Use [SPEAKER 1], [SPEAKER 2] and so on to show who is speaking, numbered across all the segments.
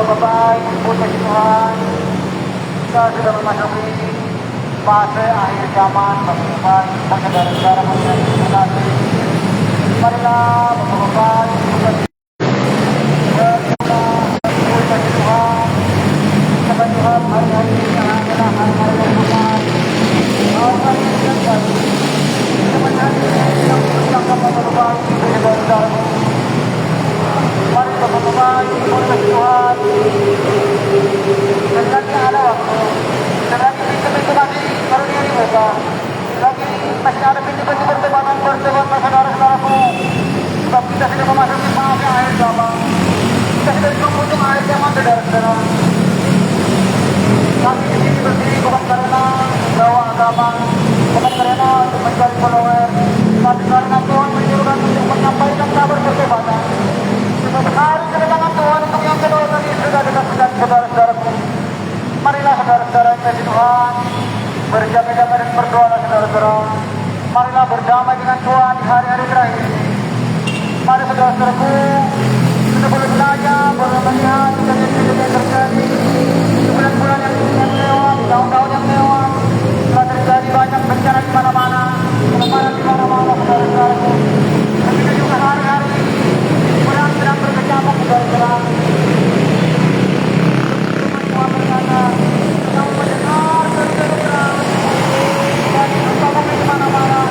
[SPEAKER 1] bapak-bapak, puji Tuhan, kita sudah memasuki fase akhir zaman, bapak-bapak, saudara-saudara yang terkasih. Marilah bapak-bapak, puji Tuhan, kepada Tuhan hari-hari ini adalah hari-hari yang benar. Hari-hari yang baik. Hari-hari yang mengucapkan bapak-bapak, saudara-saudara. Mari bapak-bapak, puji Tuhan. Selagi ada waktu, selagi pintu-pintu masih karunia dibuka, selagi masih ada pintu-pintu pertemanan saudara-saudaraku, sebab kita sudah memasuki fase akhir zaman. Kita sudah di penghujung akhir zaman, saudara-saudara. Kami di sini berdiri bukan karena bawa agama, bukan karena untuk mencari follower, tapi karena Tuhan menyuruhkan untuk menyampaikan kabar keselamatan. Sebab hari kedatangan Tuhan untuk yang kedua kali sudah dekat, saudara-saudaraku. Marilah saudara-saudara yang kasih Tuhan, berjaga-jaga dan berdoalah saudara-saudara. Marilah berdamai dengan Tuhan di hari-hari terakhir ini. Mari saudara-saudaraku, kita boleh belajar, boleh melihat kejadian-kejadian yang terjadi di bulan-bulan yang lewat, di tahun-tahun yang lewat. Telah terjadi banyak bencana di mana-mana, kemana di mana-mana saudara-saudaraku. Begitu juga hari-hari ini, bulan sedang berkecamuk saudara-saudara. Tuhan berkata, kamu mendengar bergerak dan bersama di mana-mana.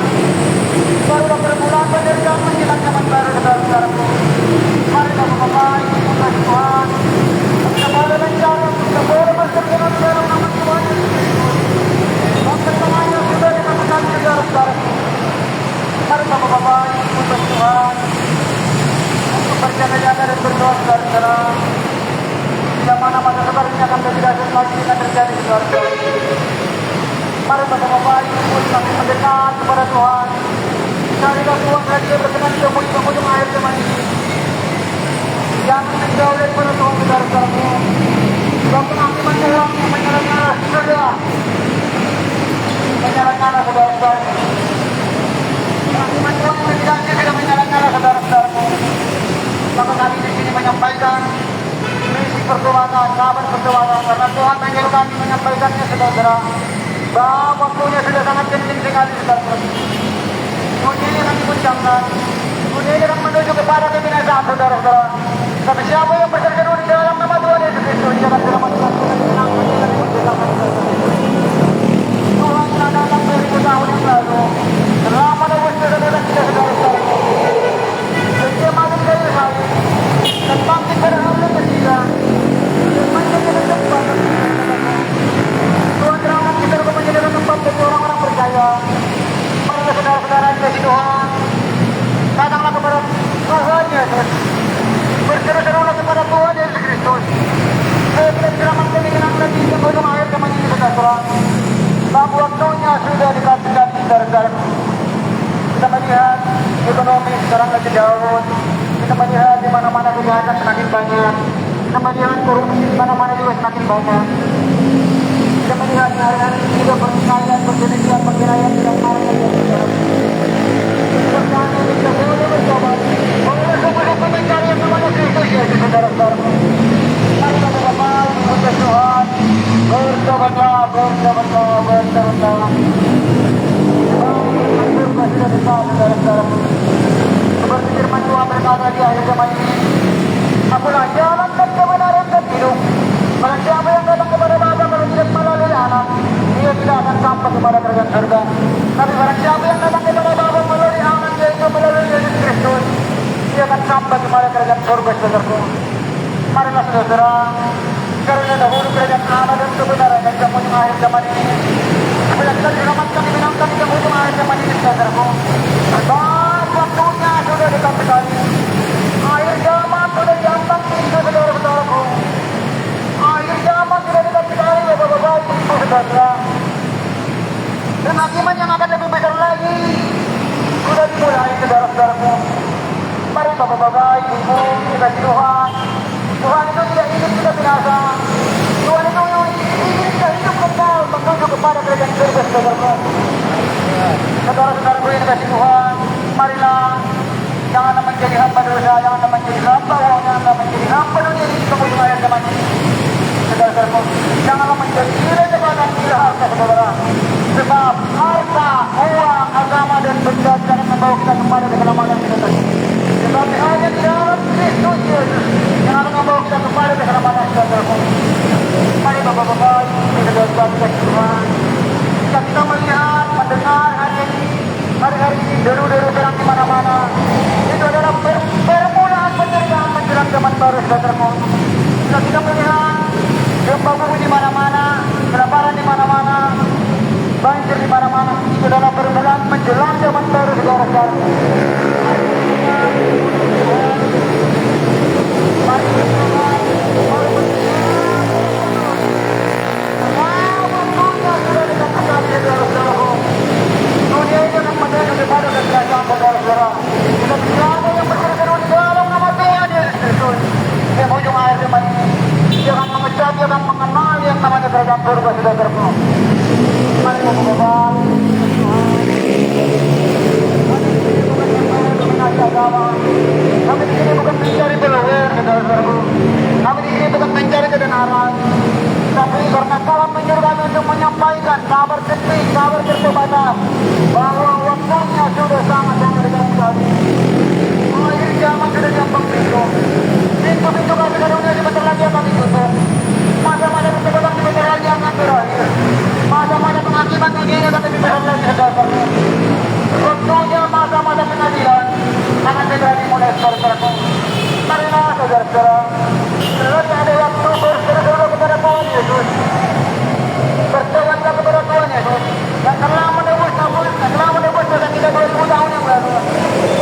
[SPEAKER 1] Barulah berbulan penderitaan menjelang zaman baru saudara-saudaraku. Mari bapak-bapak, puji Tuhan. Kita boleh mencari, kita boleh berserah dalam nama Tuhan Yesus Kristus. Bangsa semuanya sudah ditemukan saudara-saudaraku. Mari bapak-bapak, puji Tuhan. Untuk berjaga-jaga dan berdoa saudara-saudara. Yang mana masa depan ini akan lebih dahsyat lagi akan terjadi saudara-saudara. Mari bapak-bapak, semakin mendekat kepada Tuhan. Carilah Tuhan lagi berkenan di penghujung akhir zaman ini. Jangan menjauh daripada Tuhan saudara-saudaraku. Sebab penghakiman Tuhan yang menyala-nyala sudah. Menyala-nyala saudara-saudaraku. Penghakiman Tuhan yang tidak sudah menyala-nyala saudara-saudaraku. Maka kami di sini menyampaikan misi pertolongan, kabar pertolongan, karena Tuhan menyuruh kami menyampaikannya saudara-saudara. Bahwa waktunya sudah sangat penting sekali saudara-saudara. Dunia ini akan dikuncangkan. Dunia ini akan menuju kepada kebinasaan saudara-saudara. Tapi siapa yang berseru di dalam nama Tuhan Yesus Kristus, dia akan selamatkan dan menang dan dikuncangkan saudara-saudara. Tuhan telah datang 2000 tahun yang lalu. Selama Agustus adalah kita saudara-saudara. Setiap malam dari hari dan bangkit pada hari ketiga. Dan menjadi tempat Tuhan terangkan kita untuk menjadi tempat bagi orang-orang percaya. Marilah saudara-saudara yang kasih Tuhan, datanglah kepada Tuhan Yesus, berseru-serulah kepada Tuhan Yesus Kristus. Kita diselamatkan dengan lagi di penghujung akhir zaman ini saudara. Sebab waktunya sudah dekat-dekat saudara-saudara. Kita melihat ekonomi sekarang lagi down. Kita melihat di mana-mana kejahatan semakin banyak. Kita melihat korupsi di mana-mana juga semakin banyak. Kita melihat hari-hari ini juga pertikaian, perceraian yang marah saudara. Bertanya kita boleh bercoba, boleh sungguh-sungguh mencari yang namanya Kristus Yesus saudara-saudara. Mari bapak-bapak, puji Tuhan, bertobatlah, bertobatlah. Surga sudah dekat saudara-saudara. Seperti firman Tuhan berkata di akhir zaman ini, akulah jalan dan kebenaran dan hidup. Barang siapa yang datang kepada Bapa kalau tidak melalui Anak, dia tidak akan sampai kepada kerajaan surga. Tapi barang siapa yang datang kepada Bapa melalui Anak, yaitu melalui Yesus Kristus, dia akan sampai kepada kerajaan surga saudara. Marilah saudara, karena dahulu kerajaan Allah dan kebenaran dan penghujung akhir zaman ini. Apabila kita diselamatkan, dimenangkan di penghujung akhir zaman ini saudaraku. Sebab waktunya sudah dekat sekali. Akhir zaman sudah datang pintu saudara-saudaraku. Akhir zaman sudah dekat sekali bapak-bapak, ibu saudara. Dan hakiman yang akan lebih besar lagi sudah dimulai saudara-saudaraku. Mari bapak-bapak, ibu, kita Tuhan. Tuhan itu tidak ingin kita binasa. Tuhan itu ingin kita hidup kekal menuju kepada kerajaan surga saudara. Saudara-saudaraku yang kasih Tuhan, Jangan menjadi hamba dosa, jangan menjadi hamba uang, jangan menjadi hamba dunia ini kemudian ayat zaman ini. Saudara-saudaraku, janganlah menjadi iri jabatan ila harta saudara. Sebab harta, uang, agama dan benda tidak membawa kita kepada keselamatan kita tadi. Tetapi hanya di dalam Kristus Yesus yang akan membawa kita kepada keselamatan saudaraku. Mari Bapak-bapak, saudara-saudara kita Tuhan. Jika kita melihat, mendengar hari-hari ini deru-deru perang di mana-mana, itu adalah permulaan penderitaan menjelang zaman baru saudaraku. Jika kita melihat gempa bumi di mana-mana, kelaparan di mana-mana, banjir di mana-mana, itu adalah permulaan menjelang zaman baru saudara-saudara. Mari berdoa, mari dunia ini akan menuju kepada kerajaan saudara-saudara. Dan siapa yang berseru-seru di dalam nama Tuhan Yesus Kristus, di ujung akhir zaman ini, dia akan mengejar, dia akan mengenal yang namanya kerajaan surga saudara-saudara. Mari Bapak-bapak, kami di sini bukan mencari follower saudara-saudara. Kami di sini bukan mencari kebenaran. Tapi karena kalam menyuruh kami untuk menyampaikan kabar gembira, kabar bertobat bahwa waktunya sudah sangat-sangat dekat sekali. Akhir zaman sudah gampang pintu. Pintu-pintu kasih karunia sebentar lagi akan ditutup. Masa-masa pertobatan sebentar lagi akan berakhir. Masa-masa pengakibat dunia akan lebih besar lagi saudara. Waktunya masa-masa pengadilan akan segera dimulai saudara-saudaraku. Marilah saudara-saudara, selagi ada waktu berseru-seru kepada Tuhan Yesus, bertobatlah kepada Tuhan Yesus yang telah menebus dosa kita 2000 tahun yang lalu.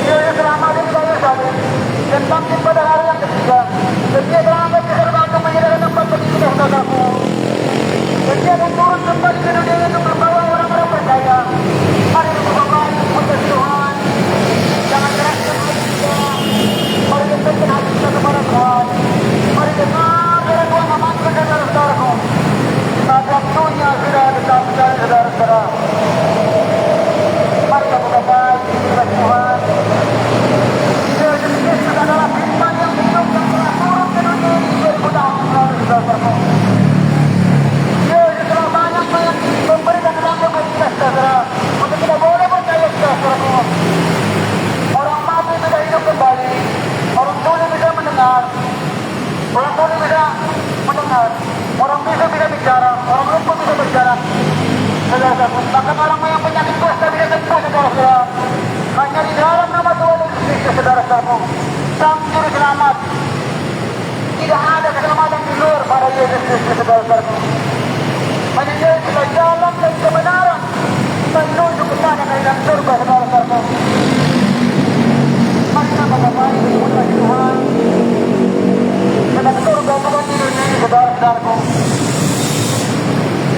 [SPEAKER 1] Dia telah mati di kayu salib dan bangkit pada hari yang ketiga. Dan dia telah angkat ke surga untuk menyediakan tempat bagi kita saudaraku. Dan dia akan turun kembali ke dunia untuk membawa orang-orang percaya. Mari Bapak-bapak, puji Tuhan. Jangan keraskan hati kita. Mari dengarkan hati kita kepada Tuhan. Mari dengar dari Tuhan amankan saudara-saudaraku. Waktunya sudah dekat sekali saudara-saudara. Mari Bapak-bapak, puji Tuhan. Yesus Kristus adalah firman yang hidup yang telah turun ke dunia ini 2000 tahun yang lalu saudara-saudaraku. Yesus telah banyak memberikan terangnya bagi kita saudara. Untuk kita boleh percaya saudara-saudaraku. Orang mati sudah hidup kembali. Orang tuli bisa mendengar. Orang tuli bisa mendengar. Orang bisa bicara. Orang lumpuh bisa berbicara. Saudara-saudara, bahkan orang yang penyakit kusta bisa sembuh saudara-saudara. Hanya di dalam nama Tuhan Yesus Kristus saudara-saudara. Sang Juru Selamat. Tidak ada keselamatan di luar pada Yesus Kristus saudara-saudara. Hanya Yesuslah jalan dan kebenaran menuju kepada kerajaan surga saudara-saudara. Mari Bapak-bapak, puji Tuhan. Dengan surga bukan di dunia ini saudara-saudaraku.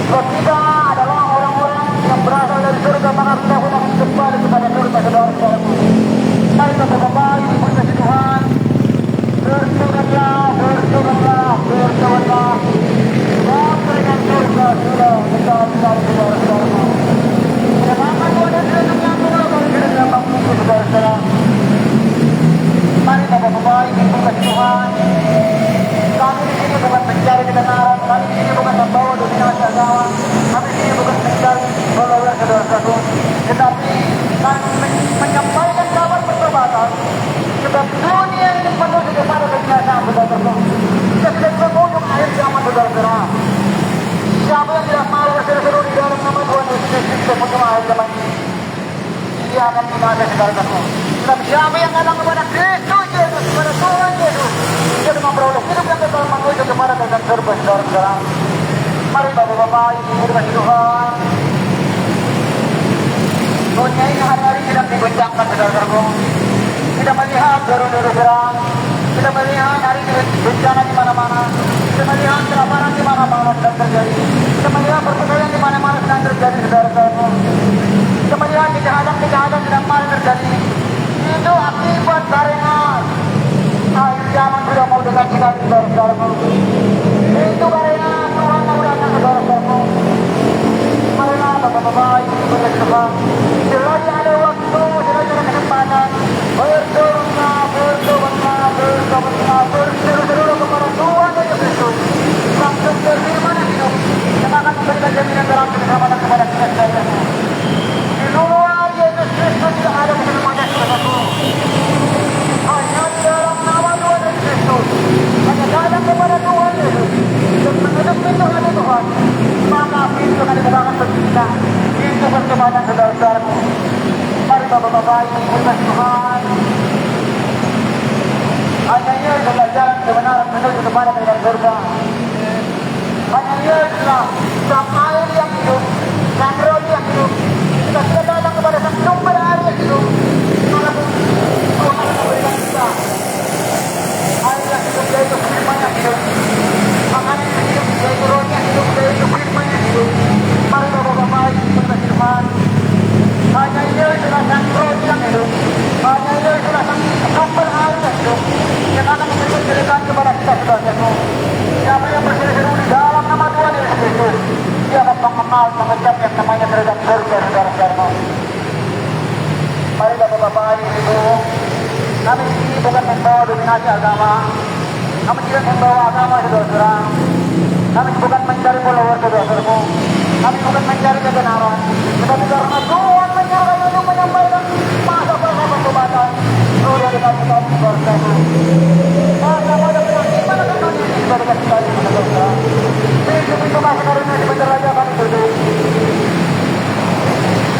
[SPEAKER 1] Sebab kita adalah orang-orang yang berasal dari surga, maka kita akan kembali kepada surga saudara-saudaraku. Mari Bapak-bapak, puji Tuhan. Bertobatlah, bertobatlah, bertobatlah. Sebab kerajaan surga sudah dekat sekali saudara-saudaraku. Selama Tuhan dan Yesus yang mengenal bagi kita dalam minggu saudara-saudara. Mari Bapak-bapak, puji Tuhan. Kami di sini bukan mencari kebenaran, kami di sini bukan membawa dominasi agama, kami di sini bukan mencari follower saudara-saudaraku, tetapi kami menyampaikan kabar pertobatan. Sebab dunia ini menuju kepada kebinasaan saudara-saudaraku. Kita tidak mengunjung akhir zaman saudara-saudara. Siapa yang tidak mau berseru-seru di dalam nama Tuhan Yesus Kristus untuk akhir zaman ini, dia akan binasa saudara-saudaraku. Tetapi siapa yang datang kepada Kristus Yesus, kepada Tuhan Yesus, dia akan memperoleh hidup yang kekal menuju kepada kerajaan surga saudara-saudara. Mari Bapak-bapak, puji Tuhan. Dunia ini hari-hari sedang digoncangkan saudara-saudaraku. Kita melihat deru-deru perang, kita melihat hari ini bencana di mana-mana, kita melihat kelaparan di mana-mana sedang terjadi, kita melihat perkelahian di mana-mana sedang terjadi saudara-saudaraku. Kita melihat kejahatan sedang malah terjadi. Itu akibat karena akhir zaman sudah mau dekat sekali saudara-saudaraku. Itu karena Tuhan mau datang saudara-saudaraku. Marilah Bapak-bapak, puji Tuhan. Selagi ada waktu, selagi ada kesempatan, berdoa bapak-bapak, ibu dan Tuhan. Hanya ia adalah jalan kebenaran menuju kepada kerajaan surga. Hanya ia adalah sang air yang hidup, sang roh yang hidup. Kita sudah datang kepada sang sumber air yang hidup. Maka Tuhan akan memberikan kita air yang hidup, yaitu firman yang hidup. Makanan yang hidup, yaitu roh yang hidup, yaitu firman yang hidup. Mari bapak-bapak, ibu dan Tuhan. Hanya ia adalah sang roh yang hidup. Hanya ia adalah sang sumber air yang hidup. Yang akan memberikan kehidupan kepada kita saudara-saudaraku. Siapa yang berseru-seru di dalam nama Tuhan Yesus Kristus, dia akan mengenal mengucap yang namanya kerajaan surga saudara-saudaraku. Mari bapak-bapak, ibu, kami ini bukan membawa dominasi agama, kami tidak membawa agama saudara-saudara. Kami bukan mencari follower saudara-saudaraku, kami bukan mencari kebenaran, tetapi karena Tuhan menyuruh untuk menyampaikan masa pertobatan. Sudah dikasih tahu saudara-saudaraku. Masa pada bagaimana kami ini sudah dikasih tahu saudara-saudara. Pintu-pintu kasih karunia sebentar saja kami tutup.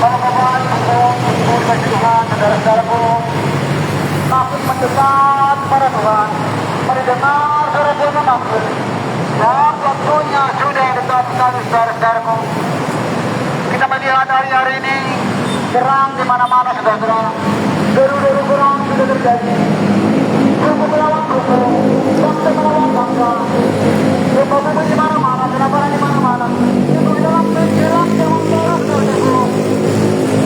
[SPEAKER 1] Bapak-bapak, ibu dan Tuhan, saudara-saudaraku, makin mendekat kepada Tuhan, mari dengar suara Tuhan memanggil. Dan waktunya sudah dekat sekali saudara-saudaraku. Kita melihat hari-hari ini gerang di mana-mana saudara-saudara. Deru-deru gerang sudah terjadi. Suku melawan suku, bangsa melawan bangsa. Suku di mana-mana, kelaparan di mana-mana. Itu dalam menjelang zaman barat saudara-saudaraku.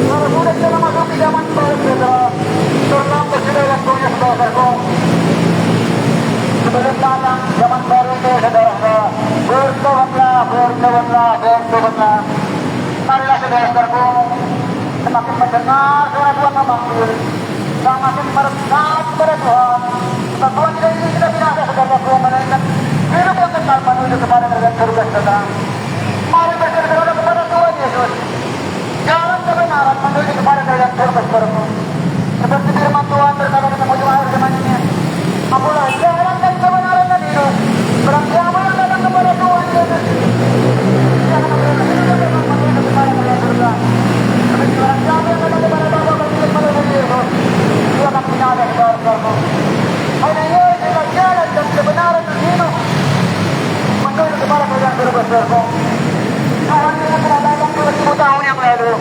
[SPEAKER 1] Kalau sudah kita masuk di zaman barat saudara, terlambat sudah waktunya saudara-saudaraku. Sebelum datang zaman baru itu saudara-saudara, bertobatlah, bertobatlah, bertobatlah. Marilah saudara-saudaraku, semakin mendengar suara Tuhan memanggil, semakin merekat kepada Tuhan. Tuhan tidak ingin kita binasa saudara-saudaraku, melainkan hidup yang kekal menuju kepada kerajaan surga saudara. Mari berseru-seru kepada Tuhan Yesus, jalan kebenaran menuju kepada kerajaan surga saudaraku. Seperti firman Tuhan berkata di penghujung akhir zaman ini, akulah jalan dan kebenaran dan hidup. Barang siapa yang datang kepada Tuhan Yesus, dia akan memberikan hidup yang menuju kepada kerajaan surga. Seperti barang siapa yang datang kepada Bapa berseru melalui Yesus, dia akan punya ada saudara-saudaraku. Hanya ia adalah jalan dan kebenaran dan hidup menuju kepada kerajaan surga saudaraku. Tuhan yang telah datang 2000 tahun yang lalu,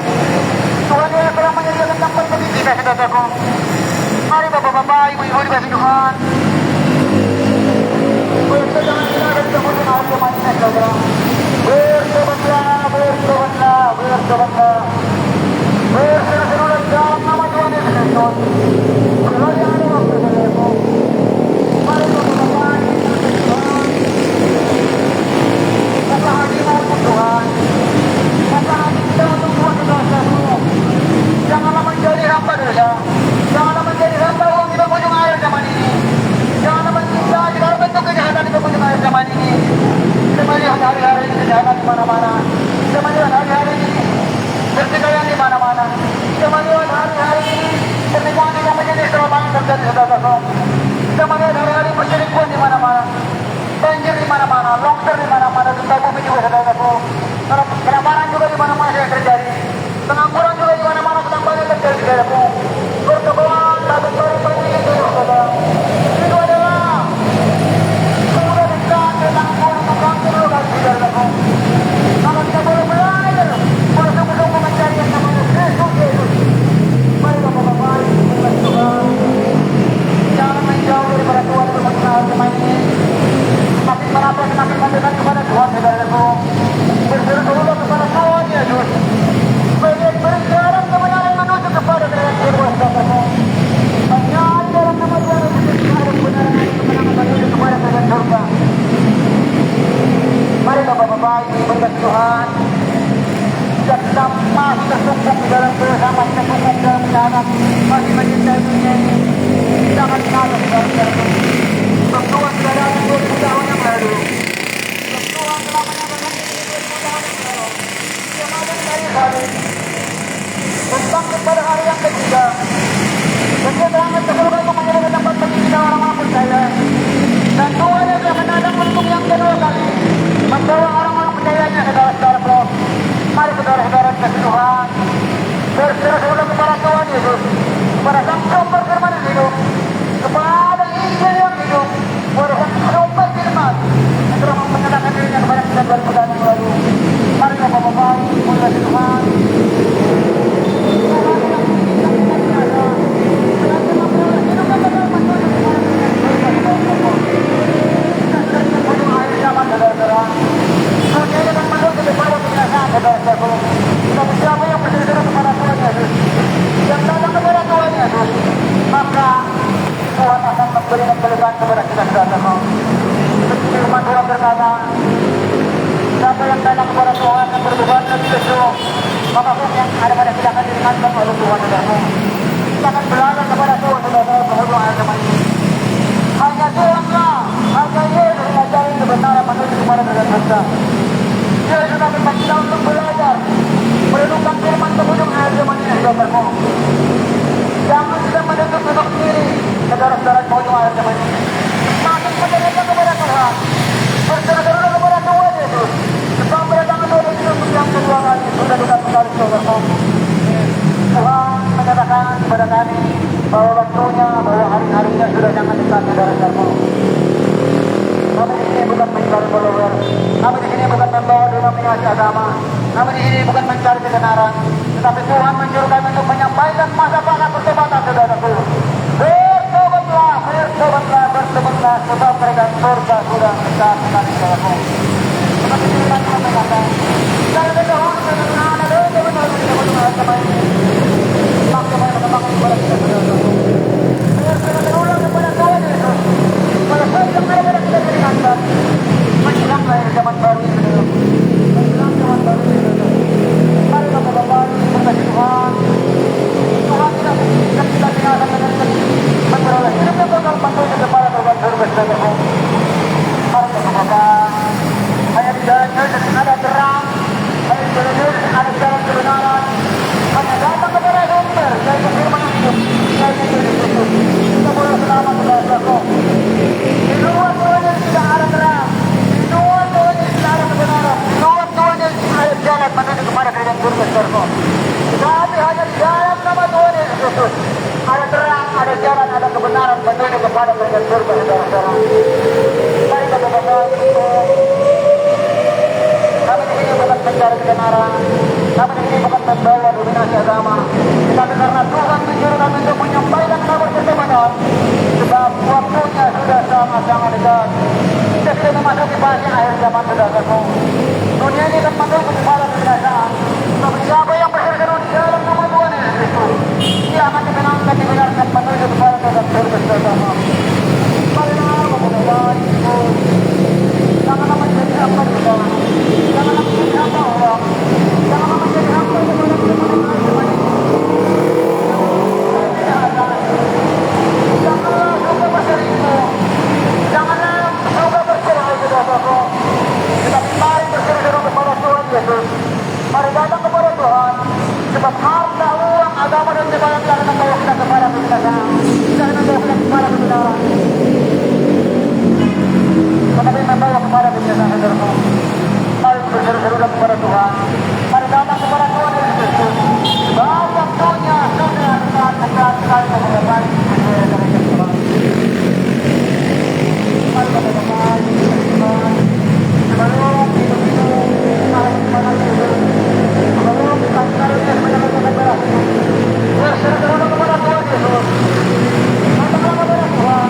[SPEAKER 1] Tuhan yang telah menyediakan tempat bagi kita saudaraku. Mari bapak-bapak, ibu-ibu dikasih Tuhan. Bertobatlah, jangan kita kemudian hari kematian saudara. Bertobatlah, bertobatlah, bertobatlah. Berseru-seru dalam nama Tuhan Yesus Kristus. Selagi ada waktu saudaraku. Mari bapak-bapak, ibu dikasih Tuhan. Buka hatimu untuk Tuhan. Buka hati kita untuk Tuhan saudara-saudaraku. Janganlah menjadi hamba dosa. Janganlah menjadi hamba uang di penghujung akhir zaman ini. Janganlah mencipta segala bentuk kejahatan di penghujung akhir zaman ini. Kita melihat hari-hari ini kejahatan di mana-mana. Kita melihat hari-hari ini pertikaian di mana-mana. Kita melihat hari-hari ini pernikahan yang menjadi serombongan terjadi saudara-saudara. Kita melihat hari-hari perselingkuhan di mana-mana. Banjir di mana-mana, longsor di mana-mana, gempa bumi juga saudara-saudara. Kelaparan juga di mana-mana yang terjadi. Pengangguran juga di mana-mana sedang banyak terjadi saudaraku. Pertemuan tabung baru-baru itu saudara. Itu adalah sudah dekat tentang bukan terlalu saudaraku. Kalau kita boleh belajar, boleh sungguh-sungguh mencari yang namanya Kristus Yesus. Mari bapak-bapak, ibu-ibu Tuhan. Jangan menjauh daripada Tuhan untuk mengenal teman ini. Semakin menapis, semakin mendekat kepada Tuhan saudaraku. lebih besok, maka hukum yang ada pada kita akan diringankan oleh Tuhan saudaraku. Kita akan belajar kepada Tuhan saudara bahwa agama ini hanya Tuhanlah, hanya Yesus mengajarin kebenaran menuju kepada negara bangsa. Dia sudah membuat kita untuk belajar merenungkan firman kemudian agama ini saudaraku. Jangan sudah menutup diri saudara-saudara mohon agama ini. Makin mendengarkan kepada Tuhan, berseru-seru kepada Tuhan Yesus. Sebab berdatang Tuhan Yesus yang kedua kali sudah sekali saudaraku. Tuhan menyatakan kepada kami bahwa waktunya, bahwa hari-harinya sudah sangat dekat saudara-saudaraku. Kami di sini bukan mencari follower, kami di sini bukan membawa denominasi agama, kami di sini bukan mencari kebenaran, tetapi Tuhan menyuruh kami untuk menyampaikan masa-masa pertobatan saudaraku. Bertobatlah, bertobatlah, bertobatlah, sebab mereka surga sudah dekat sekali saudaraku. Tetapi Tuhan mengatakan, jangan berdoa dengan anak dan benar-benar kita agama ini. Maka kepada kita saudaraku. Berulang kepada Tuhan Yesus. Pada saat yang ada kita berikan menjelang lahir zaman baru ini. Menjelang zaman baru ini. Mari kita kembali kepada Tuhan. Tuhan tidak kita tinggalkan dengan memperoleh hidup yang bakal menuju kepada Tuhan surga saudaraku. Mari kita kembali. Hanya di jalan Yesus ada terang. Hanya di jalan Yesus ada jalan kebenaran. Hanya datang kepada sumber yaitu firman hidup, yaitu Yesus Kristus. Kita boleh selamat saudaraku. Di luar Tuhan Yesus tidak ada terang. Di luar Tuhan Yesus tidak ada kebenaran. Di luar Tuhan Yesus ada jalan menuju kepada kerajaan surga saudaraku. Tetapi hanya di dalam nama Tuhan Yesus Kristus ada terang, ada jalan, ada kebenaran menuju kepada kerajaan surga saudara-saudara. Mari kita berdoa. Kami di sini bukan mencari kebenaran, kami di sini bukan membawa dominasi agama, tetapi karena Tuhan menyuruh kami untuk menyampaikan kabar pertobatan, sebab waktunya sudah sangat-sangat dekat. Kita sudah memasuki fase akhir zaman saudaraku. Dunia ini akan menuju kepada kebinasaan. Tetapi siapa yang berseru-seru di dalam nama Tuhan Yesus Kristus, dia akan dimenangkan, dibenarkan menuju kepada kerajaan surga saudaraku. Marilah berdoa. Janganlah menjadi hamba dosa. Janganlah menjadi hamba orang. Janganlah menjadi hamba kepada firman ini. Janganlah suka berselingkuh. Janganlah suka bercerai saudaraku. Tetapi mari berseru-seru kepada Tuhan Yesus. Mari datang kepada Tuhan. Sebab harta, uang, agama dan kebenaran tidak akan membawa kita kepada kebinasaan. Tidak akan membawa kita kepada kebenaran. Tetapi membawa kepada kebiasaan saudaraku. Mari berseru-seru kepada Tuhan. Mari datang kepada Tuhan Yesus Kristus. Sebab waktunya sudah dekat sekali kepada kami. Mari kita kembali sebelum hidup-hidup mari kepada Yesus. Sebelum kita karunia menyampaikan beras. Berseru-seru kepada Tuhan Yesus. Datanglah kepada Tuhan.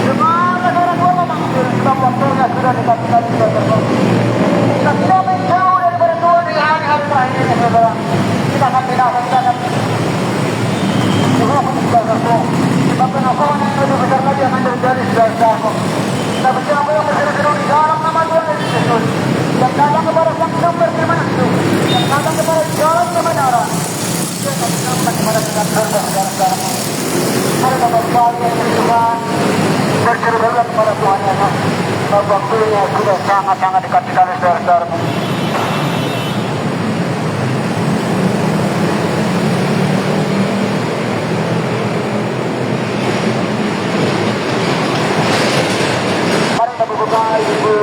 [SPEAKER 1] Semangat orang tua memanggil, sebab waktunya sudah dekat sekali saudaraku. Kita tidak menjauh daripada Tuhan di hari-hari terakhir ini saudara. Kita akan binasa, kita akan dihukum saudaraku. Sebab pengakuan yang lebih besar lagi akan terjadi saudaraku. Kita bersiap yang berseru-seru di dalam nama Tuhan Yesus Kristus. Yang datang kepada sang sumber firman hidup, yang datang kepada jalan kebenaran. Dia akan menyampaikan kepada kita saudara-saudaraku. Mari kita kembali Tuhan. Berseru-seru kepada Tuhan Yesus. Waktunya sudah sangat-sangat dekat sekali saudara-saudaraku. Mari kita buka ibu.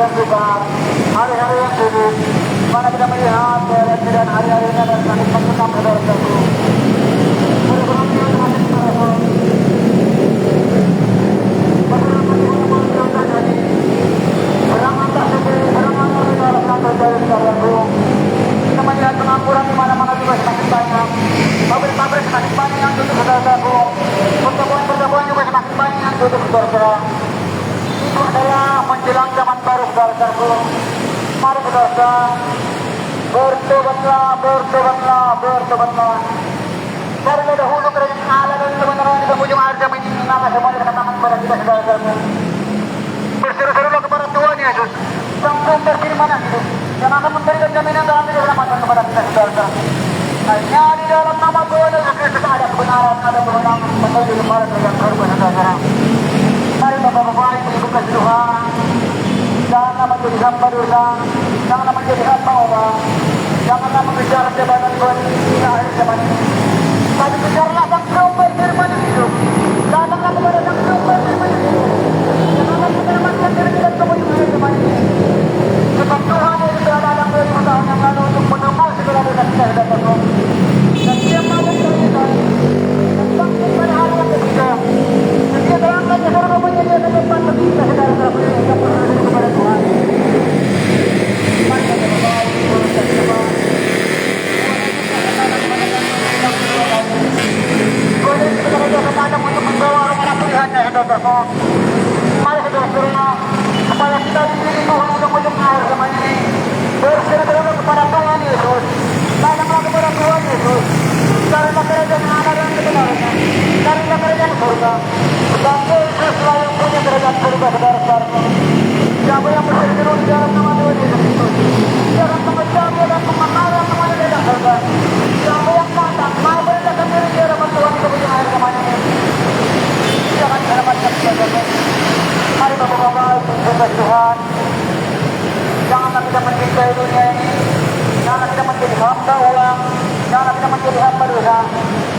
[SPEAKER 1] yang sukar, hari-hari yang sulit, mana kita melihat dan hari-harinya dan sakit mengenam saudara-saudaraku. Bagaimana kita masih berharap? Bagaimana kita terjadi? Berangan tak seperti berangan saudara-saudara saudara-saudaraku. Kita melihat pengangguran di mana-mana juga semakin banyak. Pabrik-pabrik semakin banyak yang tutup saudara-saudaraku. Pertemuan-pertemuan juga semakin banyak yang tutup saudara-saudara. Itu adalah menjelang zaman baru saudara-saudaraku. Mari saudara, bertobatlah, bertobatlah, bertobatlah. Dari dahulu kerajaan Allah dan kebenaran di ujung akhir zaman ini nama semuanya dikatakan kepada kita saudara-saudaraku. Berseru-serulah kepada Tuhan Yesus. Langsung berfirman itu yang akan memberikan jaminan dalam keselamatan kepada kita saudara-saudara. Hanya di dalam nama Tuhan Yesus Kristus ada kebenaran, ada kebenaran menuju kepada kerajaan surga saudara. Mari Bapak-Bapak Ibu kasih Tuhan, janganlah menjadi hamba dosa, janganlah menjadi hamba orang, janganlah mengejar jabatan Tuhan di akhir zaman ini. Tapi kejarlah sang sumber firman yang hidup, datanglah kepada sang sumber firman yang hidup. Janganlah menyelamatkan diri kita kemudian akhir zaman ini. Sebab Tuhan yang sudah datang 2000 tahun yang lalu untuk menembus segala dosa kita saudara-saudara. Dan Dia mampu kita dan bangkit pada hari yang ketiga. Dia terangkat ke surga menjadi tempat bagi kita saudara-saudara yang berdoa kepada Tuhan. Mari kita berdoa kepada Tuhan. Boleh kita berdoa kepada untuk membawa amanah pilihannya saudara-saudara. Mari saudara-saudara, supaya kita dipilih Tuhan untuk ujung akhir zaman ini. Berseru-seru kepada Tuhan Yesus. Datanglah kepada Tuhan Yesus. Carilah kerajaan Allah dan kebenarannya. Carilah kerajaan surga. Sebab Yesuslah yang punya kerajaan surga saudara-saudara. Siapa yang berseru di dalam nama Tuhan Yesus Kristus, Dia akan mengejar dan memanggil kepada kerajaan surga. Siapa yang datang mau merendahkan diri di hadapan Tuhan di ujung akhir zaman ini, Dia akan diselamatkan saudara. Mari Bapak-Bapak Ibu Tuhan, janganlah kita mencintai dunia ini, janganlah kita menjadi hamba uang, janganlah kita menjadi hamba dosa.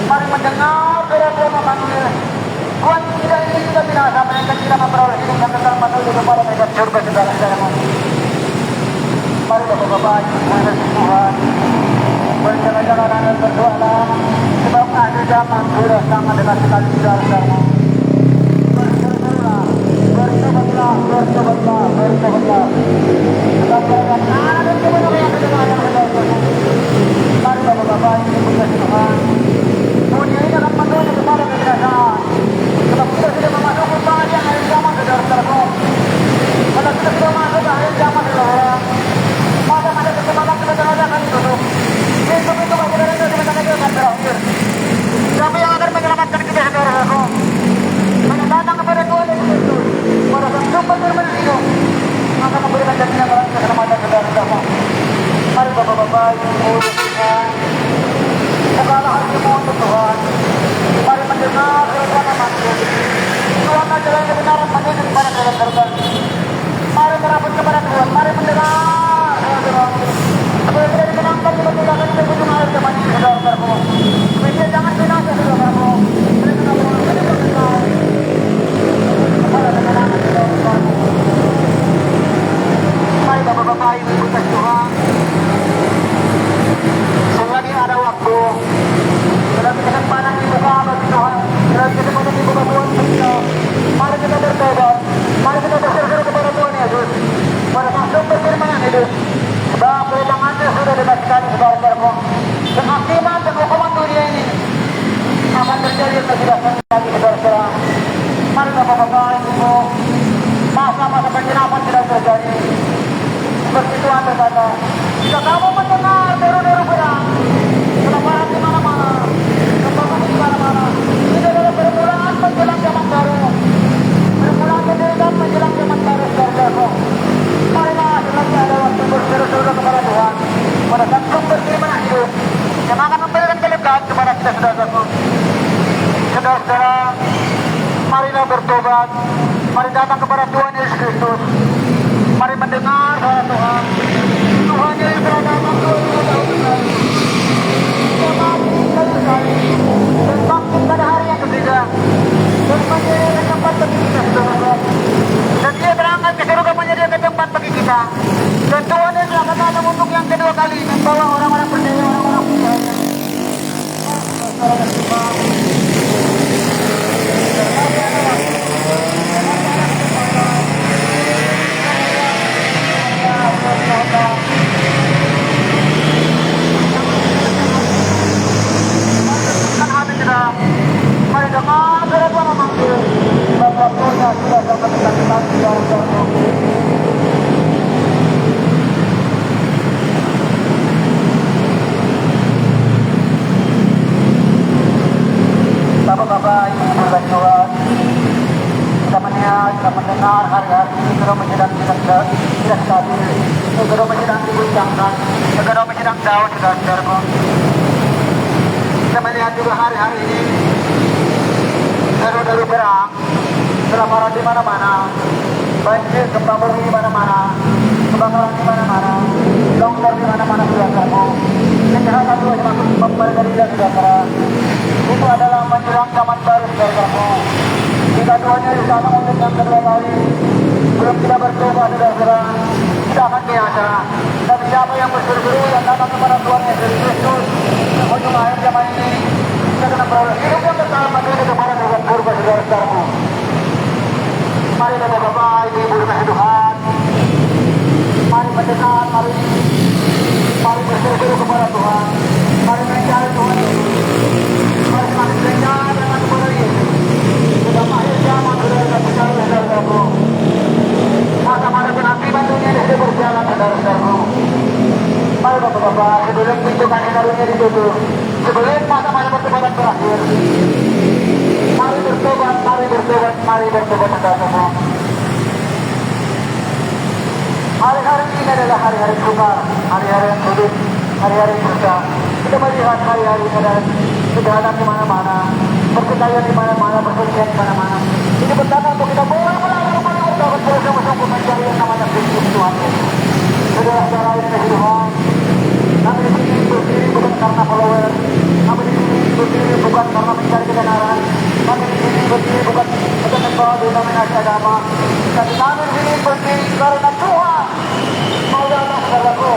[SPEAKER 1] Mari mendengar suara Tuhan memanggil. Tuhan tidak ingin kita binasa, melainkan kita memperoleh hidup yang kekal menuju kepada kerajaan surga saudara-saudara. Mari Bapak-Bapak Ibu Tuhan, berjalan-jalan dan berdoalah, sebab akhir zaman sudah sangat dekat sekali saudara-saudara. Bertobatlah, bertobatlah, bertobatlah. Sebab kerajaan Allah dan kebenaran yang kebenaran saudara-saudara. Mari Bapak-Bapak Ibu Tuhan, dunia ini akan menuju kepada kebinasaan. Sebab kita sudah memasuki pada akhir zaman saudara-saudara. Kalau kita sudah masuk ke akhir zaman saudara, maka ada kesempatan kebenaran akan ditutup. Hidup itu masih ada kebenaran itu akan berakhir. Siapa yang akan menyelamatkan kita saudara-saudara? Hanya datang kepada Tuhan Yesus Kristus, pada sang sumber firman yang hidup, maka memberikan jaminan dalam keselamatan saudara-saudara. Mari Bapak-Bapak Ibu Tuhan, bukalah hatimu untuk Tuhan. Mari mendengar Tuhan memanggil. Tuhan adalah yang kebenaran menuju kepada kerajaan surga. Mari meraput kepada Tuhan. Mari mendengar Tuhan. Supaya tidak dikenangkan kita tidak akan di ujung akhir zaman ini saudara-saudaraku. Supaya jangan binasa saudara-saudaraku. Mari kita berdoa kepada kebenaran saudara-saudaraku. Mari Bapak-Bapak Ibu Tuhan, selagi ada waktu, selagi kesempatan dibuka bagi Tuhan, selagi kesempatan dibuka Tuhan kita, mari kita bertobat, mari kita berseru-seru kepada Tuhan Yesus, pada sang sumber firman yang hidup. Sebab kehilangannya sudah dekat sekali saudara-saudaraku. Kehakiman dan hukuman dunia ini akan terjadi tidak lagi saudara-saudara. Mari Bapak-Bapak Ibu, masa-masa penjelasan tidak terjadi. Seperti Tuhan berkata, jika kamu mendengar deru-deru perang, kelaparan di mana-mana, kebakaran di mana-mana, ini adalah permulaan menjelang zaman baru. Permulaan menjelang zaman baru saudara-saudaraku. Marilah selagi ada waktu berseru-seru kepada Tuhan, pada sang sumber firman yang hidup, yang akan memberikan kelegaan kepada kita saudara-saudaraku. Saudara-saudara, marilah bertobat, mari datang kepada Tuhan Yesus Kristus. Mari mendengar suara Tuhan. Tuhan yang telah datang 2000 tahun lalu. Dia mati kayu salib dan bangkit pada hari yang ketiga. Dan menjadi tempat bagi kita saudara. Dan Dia berangkat ke surga menjadi tempat bagi kita. untuk yang kedua kali membawa orang-orang percaya, orang-orang percaya. Mari dengan berapa memanggil Bapak Polda sudah dapat kita Bapak-bapak, ibu berjuang, kita melihat, kita mendengar hari-hari ini ekonomi tidak stabil, ekonomi sedang digoncangkan, ekonomi sedang down, saudara-saudaraku. Kita melihat juga hari-hari ini seru-seru perang, kelaparan di mana-mana, banjir, gempa bumi di mana-mana, kebakaran di mana-mana, longsor di mana-mana, saudara-saudaraku. Kejahatan juga semakin mempergerilah, saudara. Itu adalah menjelang zaman baru, saudara-saudaraku. Jika Tuhannya disana untuk yang kedua kali, belum kita bertobat, saudara-saudara, kita akan biasa. Tapi siapa yang bersuru-suru yang datang kepada Tuhan Yesus Kristus, ujung akhir zaman ini, kita kena beroleh hidup yang kekal menjadi kepada Tuhan surga, saudara-saudaraku. Mari bapak-bapak, ibu-ibu dikasih Tuhan, mari mendekat, mari bersuru-suru kepada Tuhan, mari mencari Tuhan Yesus, mari semakin dekat dengan kepada Yesus. Sudah akhir zaman, saudara-saudaraku. Masa-masa penantian dunia ini berjalan, saudara-saudaraku. Mari bapak-bapak, sebelum pintu kasih karunia ditutup, sebelum masa-masa pertobatan berakhir, mari bertobat, saudara-saudaraku. Hari-hari ini adalah hari-hari sukar, hari-hari yang sulit, hari-hari yang susah. Kita melihat hari-hari ini adalah kejahatan di mana-mana, perkelahian di mana-mana, perselisihan di mana-mana. Ini pertama untuk kita mulai dapat bersama-sama mencari yang namanya Kristus Tuhan. Saudara-saudara ini kasih Tuhan, kami di sini berdiri bukan karena follower, kami di sini berdiri bukan karena mencari kebenaran, kami di sini berdiri bukan membawa denominasi agama, tapi kami di sini berdiri karena Tuhan mau datang, saudaraku.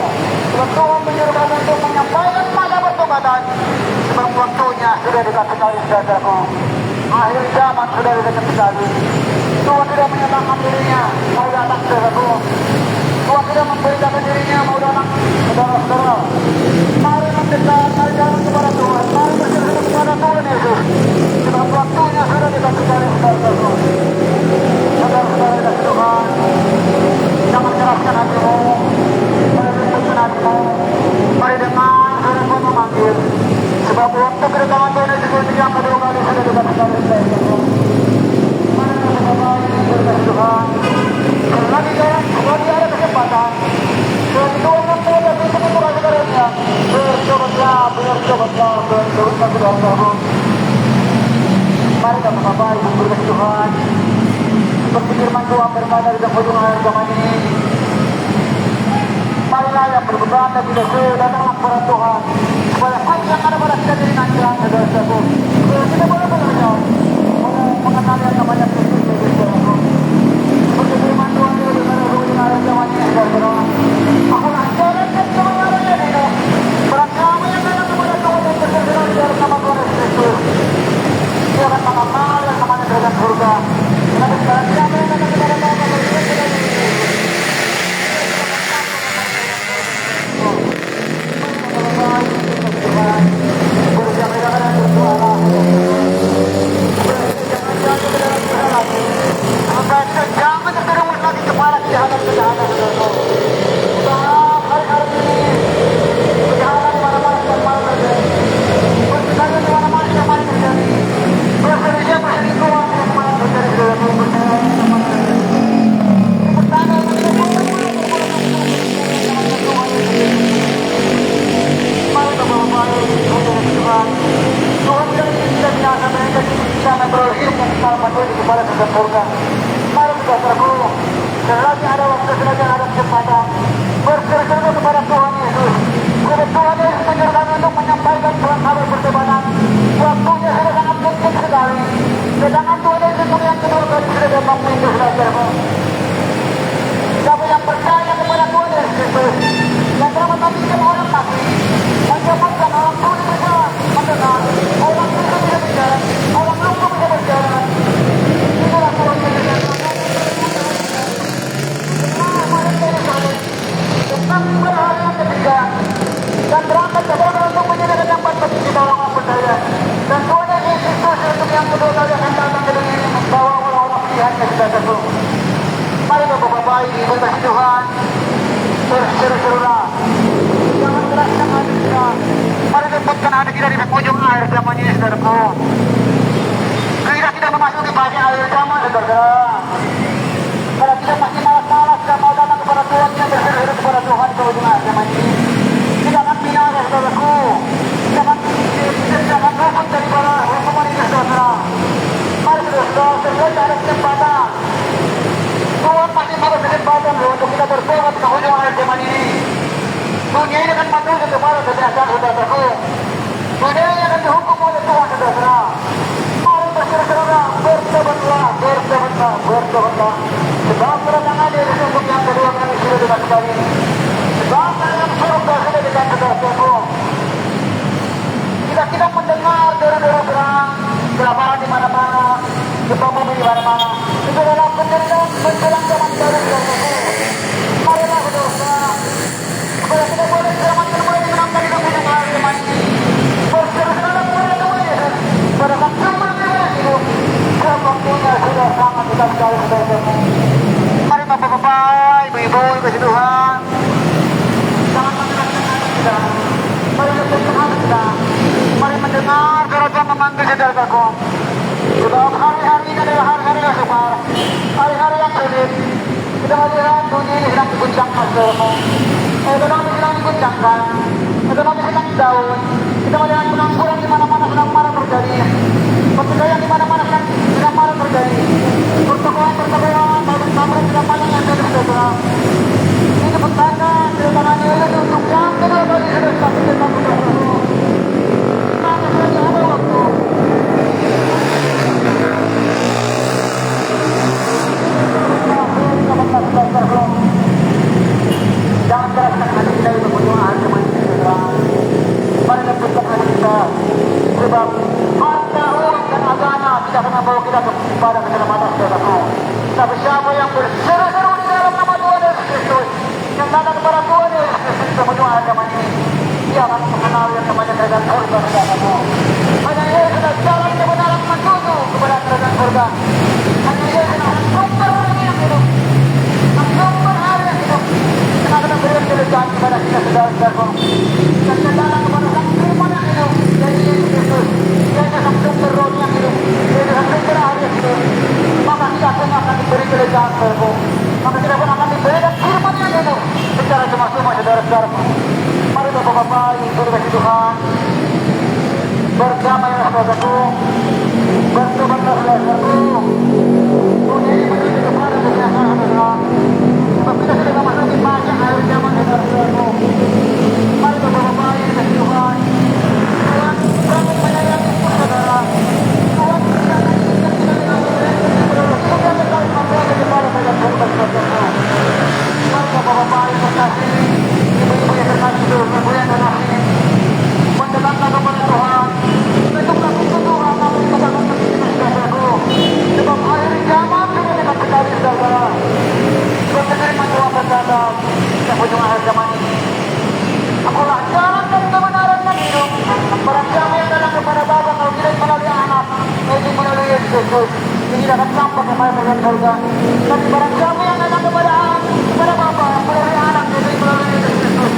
[SPEAKER 1] Sebab Tuhan menyuruh kami untuk menyampaikan masa pertobatan, sebab waktunya sudah dekat sekali, saudaraku. Akhir zaman sudah dekat sekali. Tuhan tidak menyatakan dirinya mau datang, saudaraku. Tuhan tidak memberitakan dirinya mau datang, saudara-saudara. Mari mendekat, mari datang kepada Tuhan, mari bersyukur kepada Tuhan Yesus. Sebab waktunya sudah dekat sekali, saudara-saudara. Saudara-saudara dari Tuhan, jangan keraskan hatimu, mari lembutkan hatimu, mari dengar suara Tuhan memanggil. Sebab waktu kedatangan Tuhan Yesus yang kedua kali sudah dekat sekali, saudara-saudara. Mari bapak-bapak ini berkata Tuhan, selagi ada kesempatan, selagi Tuhan yang mulia untuk mengurangi karunia, bertobatlah, saudara-saudara. Mari bapak-bapak ibu berkata Tuhan, seperti firman Tuhan berkata di ujung akhir zaman ini, marilah yang berbeban dan tidak datanglah kepada Tuhan, supaya hak yang ada pada kita jadi nantian, saudara-saudara. Kita boleh belajar mengenal yang namanya Kristus, saudara-saudara. Seperti firman Tuhan juga berkata di ujung akhir zaman ini, saudara-saudara. Akulah jalan dan kebenarannya ini. Barang siapa yang datang kepada Tuhan dan berseru dalam nama Tuhan Yesus Kristus, dia akan mengenal yang namanya kerajaan surga. Tapi barang siapa yang datang kepada Bapa berseru dalam jangan terjerumus lagi kepada kejahatan-kejahatan, saudara. Sebab hari-hari ini kejahatan di mana-mana sedang terjadi, pertikaian di mana-mana sedang terjadi, perselisihan-perselingkuhan di mana-mana terjadi, saudara. Ini pertanda yang kita mari bapak-bapak Tuhan, Tuhan tidak ingin kita binasa, mereka bisa memperoleh hidup yang kekal menjadi kepada surga. Mari saudaraku, selagi ada waktu, selagi Tuhan. Berseru-serulah. Jangan keraskan hati kita. Mari lembutkan hati kita di penghujung air zaman ini, saudaraku. Kita memasuki bagian air zaman, saudara. Kalau kita masih malas-malas dan mau datang kepada Tuhan, kita berseru kepada Tuhan di ujung air zaman ini. Kita akan binasa, saudaraku. Kita akan luput daripada hukuman ini, saudara. Mari saudara, sebenarnya ada kesempatan. Tuhan masih ada kesempatan untuk kita bertobat ke ujung air zaman ini. Dunia ini akan menuju kepada kebinasaan, saudaraku. Dunia ini akan dihukum oleh Tuhan, saudara. Mari berseru-serulah, bertobatlah. Sebab kedatangan Yesus untuk yang kedua kali sudah dekat sekali. Sebab dalam surga sudah dekat, saudaraku. Kita mendengar deru-deru perang, kelaparan di mana-mana, gempa bumi di mana-mana. Itu adalah penderitaan menjelang zaman baru, saudaraku. Marilah, saudara. Supaya kita boleh selamatkan mulai menangkan hidup ujung air zaman ini. Berseru-serulah kepada Tuhan Yesus. Pada saat sumber kehidupan hidup, waktunya sudah sangat dekat sekali, saudaraku. Mari bapak-bapak, ibu-ibu, kasih Tuhan. Jangan mendengarkan hati kita. Mari mendengarkan hati kita. Mari mendengar suara Tuhan memanggil, saudaraku. Sebab hari-hari ini adalah hari-hari yang sukar, hari-hari yang sulit. Kita melihat dunia ini sedang diguncangkan, saudaraku. Ekonomi sedang diguncangkan, ekonomi sedang down. Kita melihat pengangguran di mana-mana sedang marah terjadi. Perceraian di mana-mana sedang marah terjadi. Pertokohan, pabrik-pabrik sedang banyak yang saudara. Ini petanda kedatangan Yesus untuk yang kedua kali sudah sampai ke tempat saudara. Maka saja ada waktu. Jangan keraskan hati kita untuk berdoa zaman ini, saudara. Mari lembutkan hati kita. Sebab harta, uang dan agama tidak akan membawa kita kepada keselamatan, saudaraku. Tapi siapa yang berseru-seru di dalam nama Tuhan Yesus Kristus, yang datang kepada Tuhan Yesus Kristus di ujung zaman ini, dia akan mengenal yang namanya kerajaan surga, saudaraku. Hanya Yesus adalah jalan kebenaran menuju kepada kerajaan surga. Hanya Yesus adalah sumber yang hidup, sumber hari yang hidup, yang akan memberikan kelegaan kepada kita, saudaraku. Dan kita datang kepada sang firman yang hidup, yaitu Yesus Kristus. Dia adalah sumber roh yang hidup, dia adalah sumber hari yang hidup. Maka kita pun akan diberi kelegaan, saudaraku. Maka kita pun akan diberikan firman yang hidup secara cuma-cuma, saudara-saudaraku. Mari bapak-bapak, ibu kasih Tuhan, berdamailah, saudaraku. Bertobatlah, saudaraku. Dunia ini menuju kepada kebinasaan, saudara. Sebab kita sudah memasuki banyak air zaman, saudara-saudaraku. Mari bapak-bapak, ibu kasih Tuhan. Tuhan sangat menyayangi kita, saudara. Tuhan tidak menginginkan kita dengan sudah sekali membawa kepada kerajaan surga, saudara. Mari bapak-bapak yang terkasih, ibu-ibu yang terkasih, ibu yang terkasih, mendekatlah kepada Tuhan. Bentuklah pintu Tuhan, namun kita akan menginginkan, saudaraku. Sebab akhir zaman sudah dekat sekali, saudara. Sebab firman Tuhan berkata, di ujung akhir zaman ini, akulah jalan dan kebenaran dan hidup. Barang siapa yang datang kepada Bapa, kalau tidak melalui anak, yaitu melalui Yesus Kristus, ini tidak akan sampai kepada kerajaan surga. Tapi barang siapa yang datang kepada Bapa, melalui anak, yaitu melalui Yesus Kristus,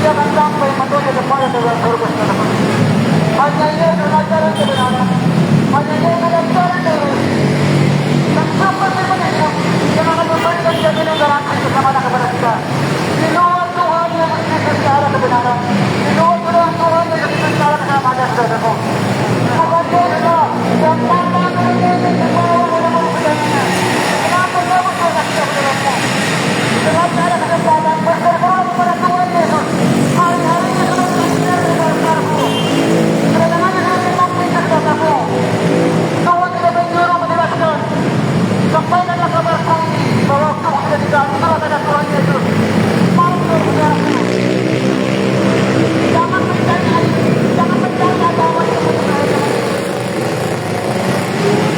[SPEAKER 1] dia akan sampai menuju kepada kerajaan surga, saudara. Hanya Yesus adalah jalan kebenaran, hanya Yesus adalah jalan lurus. Dan sumber firman hidup yang akan memberikan jaminan garansi keselamatan kepada kita. Di luar Tuhan yang Kristus tidak ada kebenaran. Di luar Tuhan yang Kristus tidak ada keselamatan, saudaraku. Maka dosa dan tanpa Yesus dibawa oleh perbudatannya. Kenapa kamu dosa kita, saudaraku? Sebab ada kesempatan berserah kepada Tuhan Yesus. Hari-hari ini sudah berakhir, saudaraku. Kedatangannya sudah dimaksudkan, saudaraku. Tuhan tidak menyuruh menjelaskan. Sampaikanlah kabarku ini bahwa Tuhan sudah dikasih kepada Tuhan Yesus. Mari saudaraku, jangan mencari agama yang benar.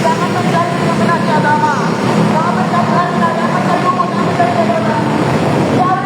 [SPEAKER 1] Jangan mencari dominasi agama. Jangan mencari harta, jangan mencari umur, jangan mencari jabatan. Cari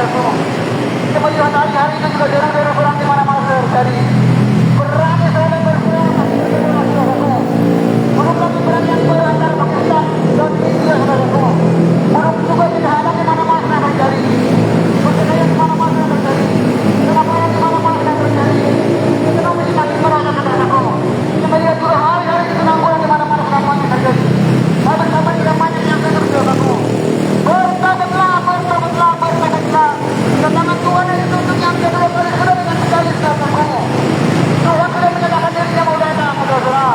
[SPEAKER 1] saudaraku. Kemudian hari-hari itu juga deru-deru perang di mana-mana terjadi. Perang yang selalu berperang, saudaraku. Belum lagi perang yang antara Pakistan dan India, saudaraku. Belum juga kejahatan di mana-mana terjadi. Perceraian di mana-mana terjadi. Kelaparan di mana-mana terjadi. Ekonomi semakin merata, saudaraku. Kemudian juga hari-hari itu penanggulan di mana-mana terjadi. Sahabat-sahabat tidak banyak yang terjadi, saudaraku. Bertobatlah. Ketangan Tuhan yang dituntut yang kedua kali sudah dengan sekali saudaraku. Tuhan sudah menyatakan dirinya mau datang, saudara.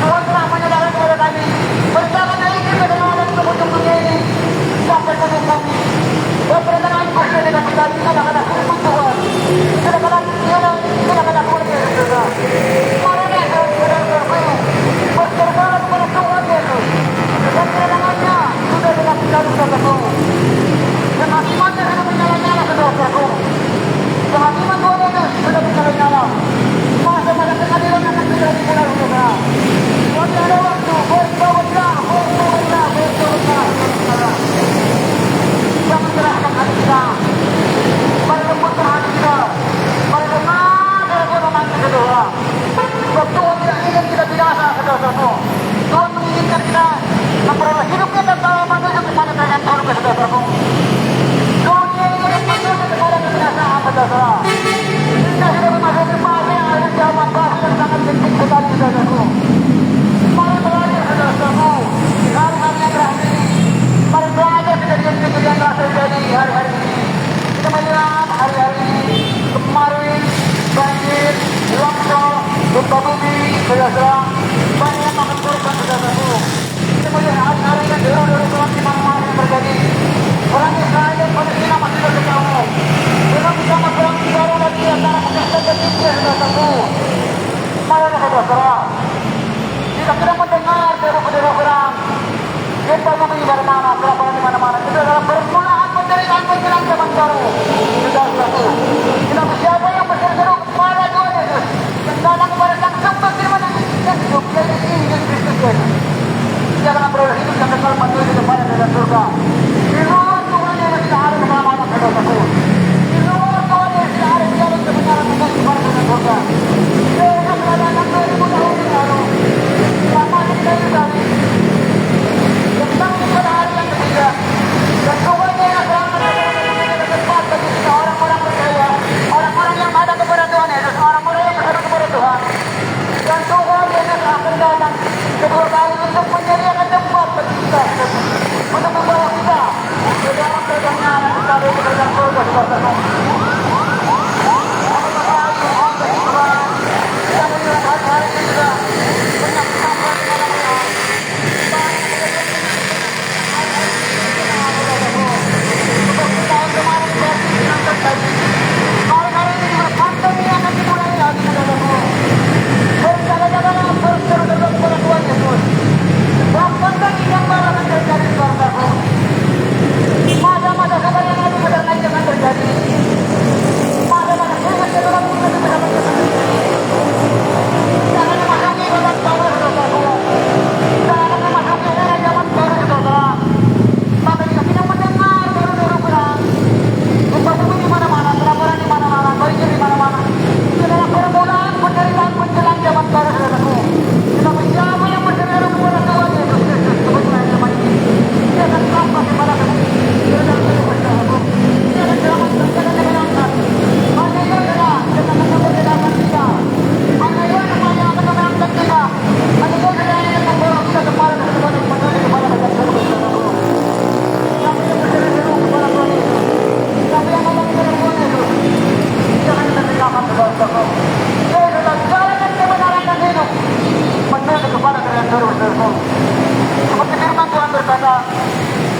[SPEAKER 1] Tuhan telah menyatakan kepada kami, berjalanlah ini ke dalam kemudian dunia ini sampai ke bumi. Berdatangan Gusti dengan sekali kata-kata firman Tuhan. Kata-kata Tuhan yang saudara. Marilah saudara-saudaraku berserahlah kepada Tuhan Yesus. Dan kedatangannya sudah dengan sekali saudaraku. Dengan imannya sudah menyala-nyala saudara-saudaraku. Dengan iman Tuhan Yesus sudah menyala-nyala. Masa pada pengadilan akan segera dimulai, saudara. Masih ada waktu. Bertobatlah. Jangan serahkan hati kita. Mari lembutkan hati kita. Mari dengar firman saudara. Sebab Tuhan tidak ingin kita binasa, saudara-saudaraku. Tuhan menginginkan kita memperoleh hidup kita dalam menuju kepada kerajaan surga, saudara-saudaraku. Dunia ini menuju kepada kebinasaan, saudara. Kita sudah memasuki fase yang ada zaman baru yang sangat penting sekali, saudaraku. Mari belajar, saudara-saudaraku. Hari-hari yang terakhir ini, mari belajar kejadian-kejadian yang terjadi hari-hari ini. Kita melihat hari-hari ini, kemarin banjir, longsor, gempa bumi, saudara-saudara, banyak yang makan korban, saudara-saudaraku. Kita melihat hari-hari ini deru-deru perang di mana-mana yang terjadi. Orang Israel dan Palestina masih berkecamuk. Belum bersama perang baru lagi antara Pakistan dan India, saudara-saudaraku. Marilah, saudara-saudara, jika kita mendengar deru-deru perang, gempa bumi di mana-mana, kelaparan di mana-mana, itu adalah permulaan penderitaan menjelang zaman baru, saudara-saudaraku. Kenapa siapa yang berseru kepada Tuhan Yesus dan datang kepada Sang Sumber firman yang hidup, yaitu Injil Kristus Yesus, dia akan beroleh hidup yang kekal menuju kepada dalam surga. Di luar Tuhan Yesus tidak ada keselamatan, saudaraku. Di luar Tuhan Yesus tidak ada jalan kebenaran menuju kepada dalam surga. Yesus telah datang 2000 tahun yang lalu. Sama kita tadi. Tentang pada hari yang ketiga. Dan Tuhan yang selamat dan tempat bagi kita orang-orang percaya, orang-orang yang ada kepada Tuhan Yesus, orang-orang yang berseru kepada Tuhan. Dan Tuhan Yesus akan datang kedua kali untuk menyediakan tempat bagi kita, untuk membawa kita ke dalam kerajaan kita dari kerajaan surga, saudara-saudara. Kita melihat hari-hari ini juga banyak sahabat di mana-mana. Tahun kemarin berarti yang terjadi. Hari-hari ini juga pandemi akan dimulai lagi, saudara-saudara. Berjalan-jalan berseru-seru kepada Tuhan Yesus. Bahkan bagi yang baru akan terjadi, saudara-saudaraku. Masa-masa sabar yang lebih besar lagi akan terjadi. Masa-masa sehat yang lebih besar lagi akan terjadi. Jangan memasuki babak baru, saudara-saudaraku. Jangan memasuki era zaman baru, saudara. Maka jika kita mendengar deru-deru perang, gempa bumi di mana-mana, kelaparan di mana-mana, banjir di mana-mana, itu adalah permulaan penderitaan menjelang zaman baru, saudaraku. Tetapi siapa yang berseru kepada Tuhan Yesus Kristus kebetulan zaman ini, dia akan selamat kepada kami. Dia akan selamat, saudaraku. Dia akan selamat dan menyenangkan. Hanya ia adalah yang akan memperkenalkan kita. Hanya ia yang akan memenangkan kita. Hanya ia adalah yang akan membawa kita kembali ke tempat yang menuju kepada kerajaan surga, saudaraku. Siapa yang berseru kepada Tuhan Yesus, siapa yang ngomong kepada Tuhan Yesus, dia akan kita tinggalkan, saudara-saudaraku. Dia adalah jalan dan kebenaran dan hidup menuju kepada kerajaan surga, saudaraku. Seperti firman Tuhan berkata,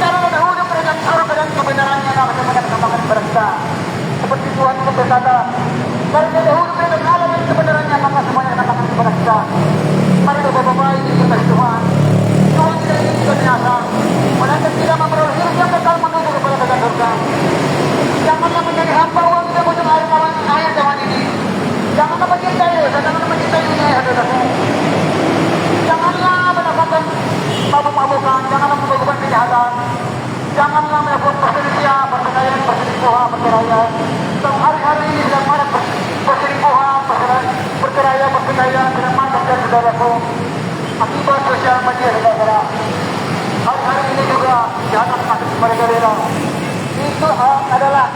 [SPEAKER 1] cara dahulu kerajaan surga dan kebenarannya yang akan menyampaikan kepada kita. Seperti Tuhan itu berkata, karena dahulu kerajaan Allah dan kebenarannya maka semuanya akan datang kepada kita. Mari Bapak-Bapak ini kita Tuhan. Tuhan tidak ingin kita binasa, melainkan kita memperoleh hidup yang kekal menuju kepada kerajaan surga. Janganlah menjadi hamba uang kita ujung akhir zaman ini. Janganlah mencintai dosa, janganlah mencintai dunia, saudaraku. Janganlah melakukan mabuk-mabukan, janganlah melakukan kejahatan, janganlah melakukan perselisihan, perceraian, berselingkuhan, perceraian. Dalam hari-hari ini sedang marak perselingkuhan, perceraian, perceraian sedang marak dan saudaraku. Akibat sosial media saudara. Hari-hari ini juga dihadapkan mereka rela. Itu adalah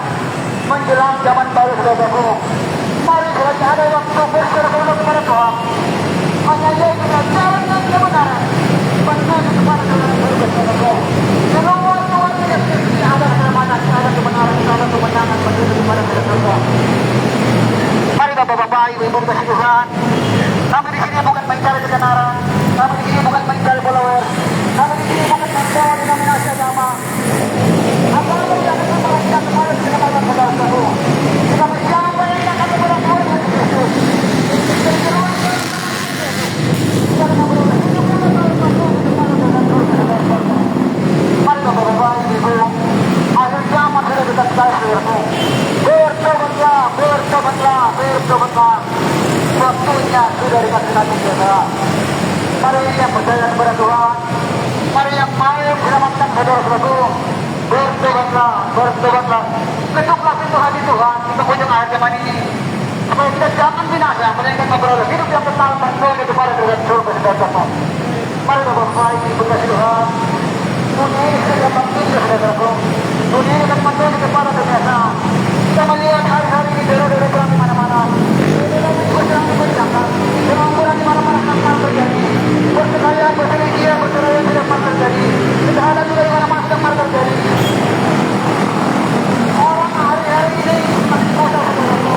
[SPEAKER 1] menjelang zaman baru saudaraku. Mari selagi ada waktu berserah kepada Tuhan. Hanya yaitu jalan yang kebenaran. Menuju kepada saudara-saudaraku. Semua Tuhan tidak ada keselamatan, ada kebenaran, ada kemenangan menuju kepada saudara-saudara. Mari bapak-bapak, ibu-ibu kasih Tuhan. Kami di sini bukan mencari kebenaran, kami di sini bukan mencari follower, kami di sini bukan membawa denominasi agama. Agama yang akan melakukan kepada keselamatan saudara-saudaraku. Tetapi jangan meninggalkan kepada Tuhan Yesus Kristus. Mari bapak-bapak, ibu, akhir zaman sudah dekat sekali saudaraku. Bertobatlah, bertobatlah, bertobatlah. Waktunya sudah dikasih nanti saudara. Mari yang percaya kepada Tuhan, mari yang mau selamatkan saudara-saudaraku. Bertobatlah, bertobatlah. Ketuklah pintu hati Tuhan di penghujung akhir zaman ini. Supaya kita jangan binasa, melainkan memperoleh hidup yang kekal dan kepada kerajaan surga saudara-saudara. Mari bapak-bapak, ibu kasih Tuhan. Dunia ini sudah bangkit saudara-saudaraku. Dunia ini akan menuju kepada dunia. Kita melihat hari-hari ini deru-deru perang di mana-mana. Berserang di belakang, pengangguran di mana-mana akan terjadi. Perceraian, perselingkuhan, perceraian tidak pernah terjadi. Kejahatan juga di mana-mana sedang terjadi. Orang hari-hari ini masih bodoh saudaraku.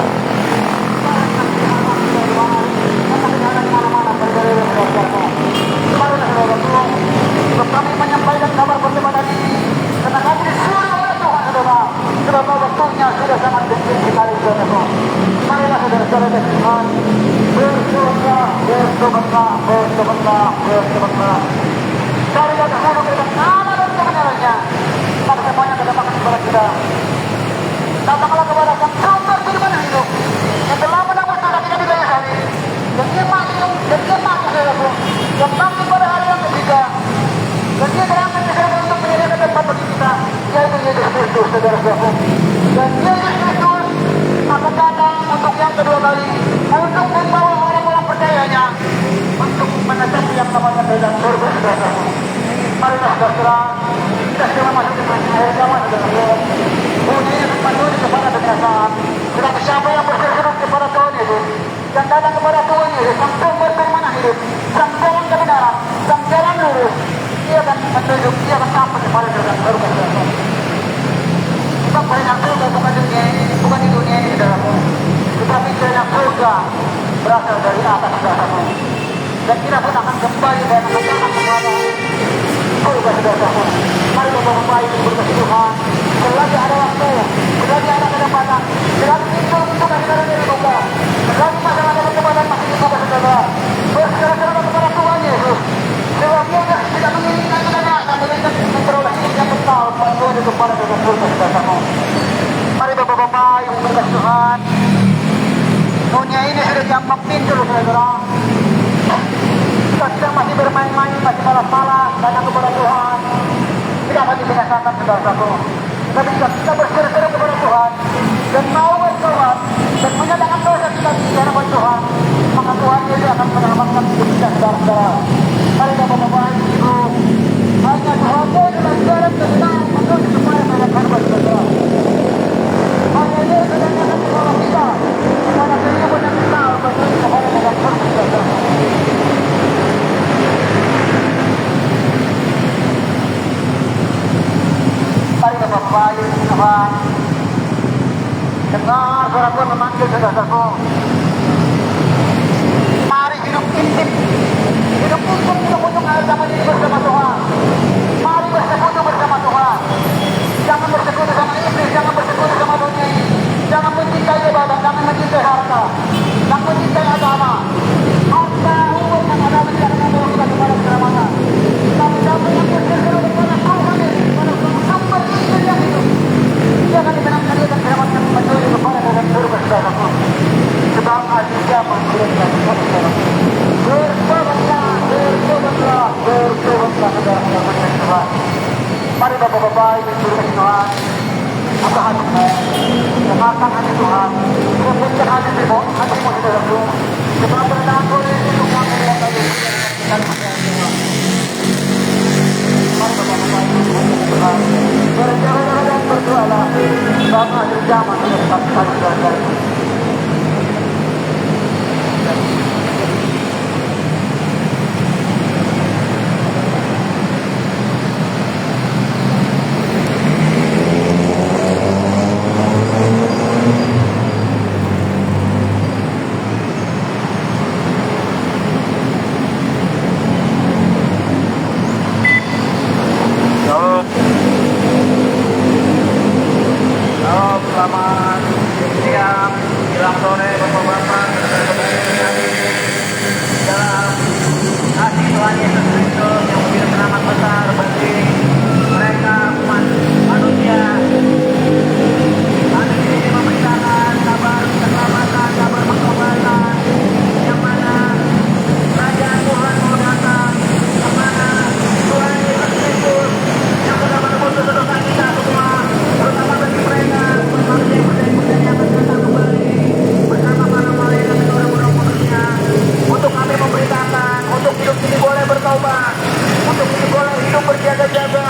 [SPEAKER 1] Kejahatan di mana-mana terjadi saudaraku. Kemarin saudaraku, kami menyampaikan kabar pertemanan ini karena kami disuruh oleh Tuhan saudara. Sebab waktunya sudah sangat penting sekali saudaraku. Marilah saudara-saudara Tuhan, bertobatlah, bertobatlah, bertobatlah, bertobatlah. Carilah dahulu kebenaran dan kebenarannya. Maka semuanya kedapatan kepada kita. Datanglah kepada Sang Sumber kehidupan hidup yang telah menambah saudara kita di daya hari. Dan dia masuk, dan dia masuk saudaraku. Yang bangkit pada hari yang ketiga. Dan dia berangkat ke sana untuk menyediakan tempat bagi kita, yaitu Yesus Kristus saudara-saudaraku. Dan Yesus Kristus akan datang untuk yang kedua kali, untuk membawa orang-orang percayanya untuk menetap yang namanya dalam surga saudara-saudaraku. Marilah saudara, kita semua masuk ke akhir zaman saudara-saudara. Dunia ini menuju kepada kebinasaan. Tetapi siapa yang berseru kepada Tuhan Yesus, yang datang kepada Tuhan Yesus, sang sumber permana hidup, sang jalan kebenaran, sang jalan lurus, dia akan menuju, dia akan sampai kepada surga saudara-saudara. Sebab banyak surga bukan dunia ini, bukan di dunia ini saudaraku. Tetapi banyak surga berasal dari atas saudaraku. Dan kita pun akan kembali dan akan datang kepada surga saudaraku. Mari bapak-bapak ibu berkasih Tuhan. Selagi ada waktu, selagi ada kesempatan, selagi pintu bukan saudara dari buka, selagi masalah ada kesempatan masih dibuka saudara. Bersaudara-saudara kepada Tuhan Yesus. Sebab dia tidak menginginkan kebenaran, melainkan memperoleh hidup yang kekal menuju kepada surga saudaraku. Mari bapak-bapak ibu berkasih Tuhan. Dunia ini sudah gampang pintu saudara. Kita sedang masih bermain-main, masih malas-malas datang kepada Tuhan. Tidak akan dibinasakan saudaraku. Tapi jika kita berseru-seru kepada Tuhan dan mau bertobat dan menyatakan dosa kita di hadapan Tuhan, maka Tuhan Yesus akan menyelamatkan hidup kita saudara-saudara. Mari bapak-bapak ibu, hanya Tuhan Yesus dan jalan kebenaran menuju kepada saudara-saudara saudara. Hanya Yesus dan akan menolong kita kepada kehidupan yang kekal menuju kepada saudara-saudara saudara. Mari bapak-bapak ibu Tuhan, dengar suara Tuhan memanggil saudaraku. Mari hidup intim, hidup ujung akhir zaman ini bersama Tuhan. Mari bersekutu bersama Tuhan. Jangan bersekutu sama iblis, jangan bersekutu sama dunia ini. Jangan mencintai ibadah, jangan mencintai harta, jangan mencintai agama. Harta umur yang ada tidak akan membawa kita kepada keselamatan. Tapi siapa yang berseru kepada Tuhan ini, kepada sumber hidup yang hidup, dia akan dimenangkan, dia akan diselamatkan menuju kepada dalam surga saudaraku. Sebab akhirnya menggulirkan saudaraku. Bertobatlah, bertobatlah, bertobatlah saudara-saudara Tuhan. Mari bapak-bapak ibu kasih Tuhan, angkat hati keselamatan hati Tuhan. Kita hati hatimu di dalam Tuhan. Sebab berenang boleh itu yang melihat tadi dan Tuhan. Mari Bapak-Bapak Tuhan. Berjalan dan berdoalah. Sebab akhir zaman tetap kami belajar.
[SPEAKER 2] Selamat siang, menjelang sore Bapak-Bapak dalam kasih Tuhan Yesus Kristus yang menjadi pengamat besar bagi mereka umat manusia. Hari ini memberitakan kabar keselamatan, kabar pertobatan, yang mana kerajaan Tuhan mau datang, yang mana Tuhan Yesus Kristus yang sudah menebus dosa kita semua, terutama bagi mereka manusia yang percaya yang akan datang kembali bersama para malaikat dan orang-orang kudusnya untuk kami memberitakan untuk hidup ini boleh bertobat, untuk ini boleh hidup berjaga-jaga,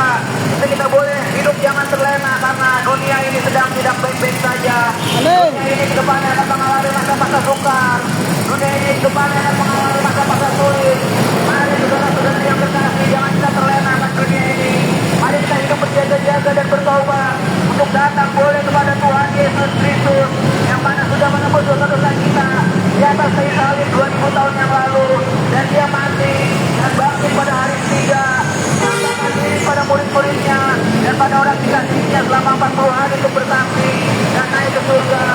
[SPEAKER 2] untuk kita boleh hidup jangan terlena karena dunia ini sedang tidak baik-baik saja. Dunia ini ke depannya akan mengalami masa-masa sukar, dunia ini ke depannya akan mengalami masa-masa sulit. Mari saudara-saudara yang terkasih, jangan kita terlena akan dunia ini. Mari kita hidup berjaga-jaga dan bertobat untuk datang boleh kepada Tuhan Yesus Kristus yang mana sudah menembus dosa-dosa kita di atas kayu salib 2000 tahun yang lalu, dan dia mati dan bangkit pada hari ketiga, menyatakan diri pada murid-muridnya dan pada orang dikasihnya selama 40 hari untuk bersaksi dan naik ke surga.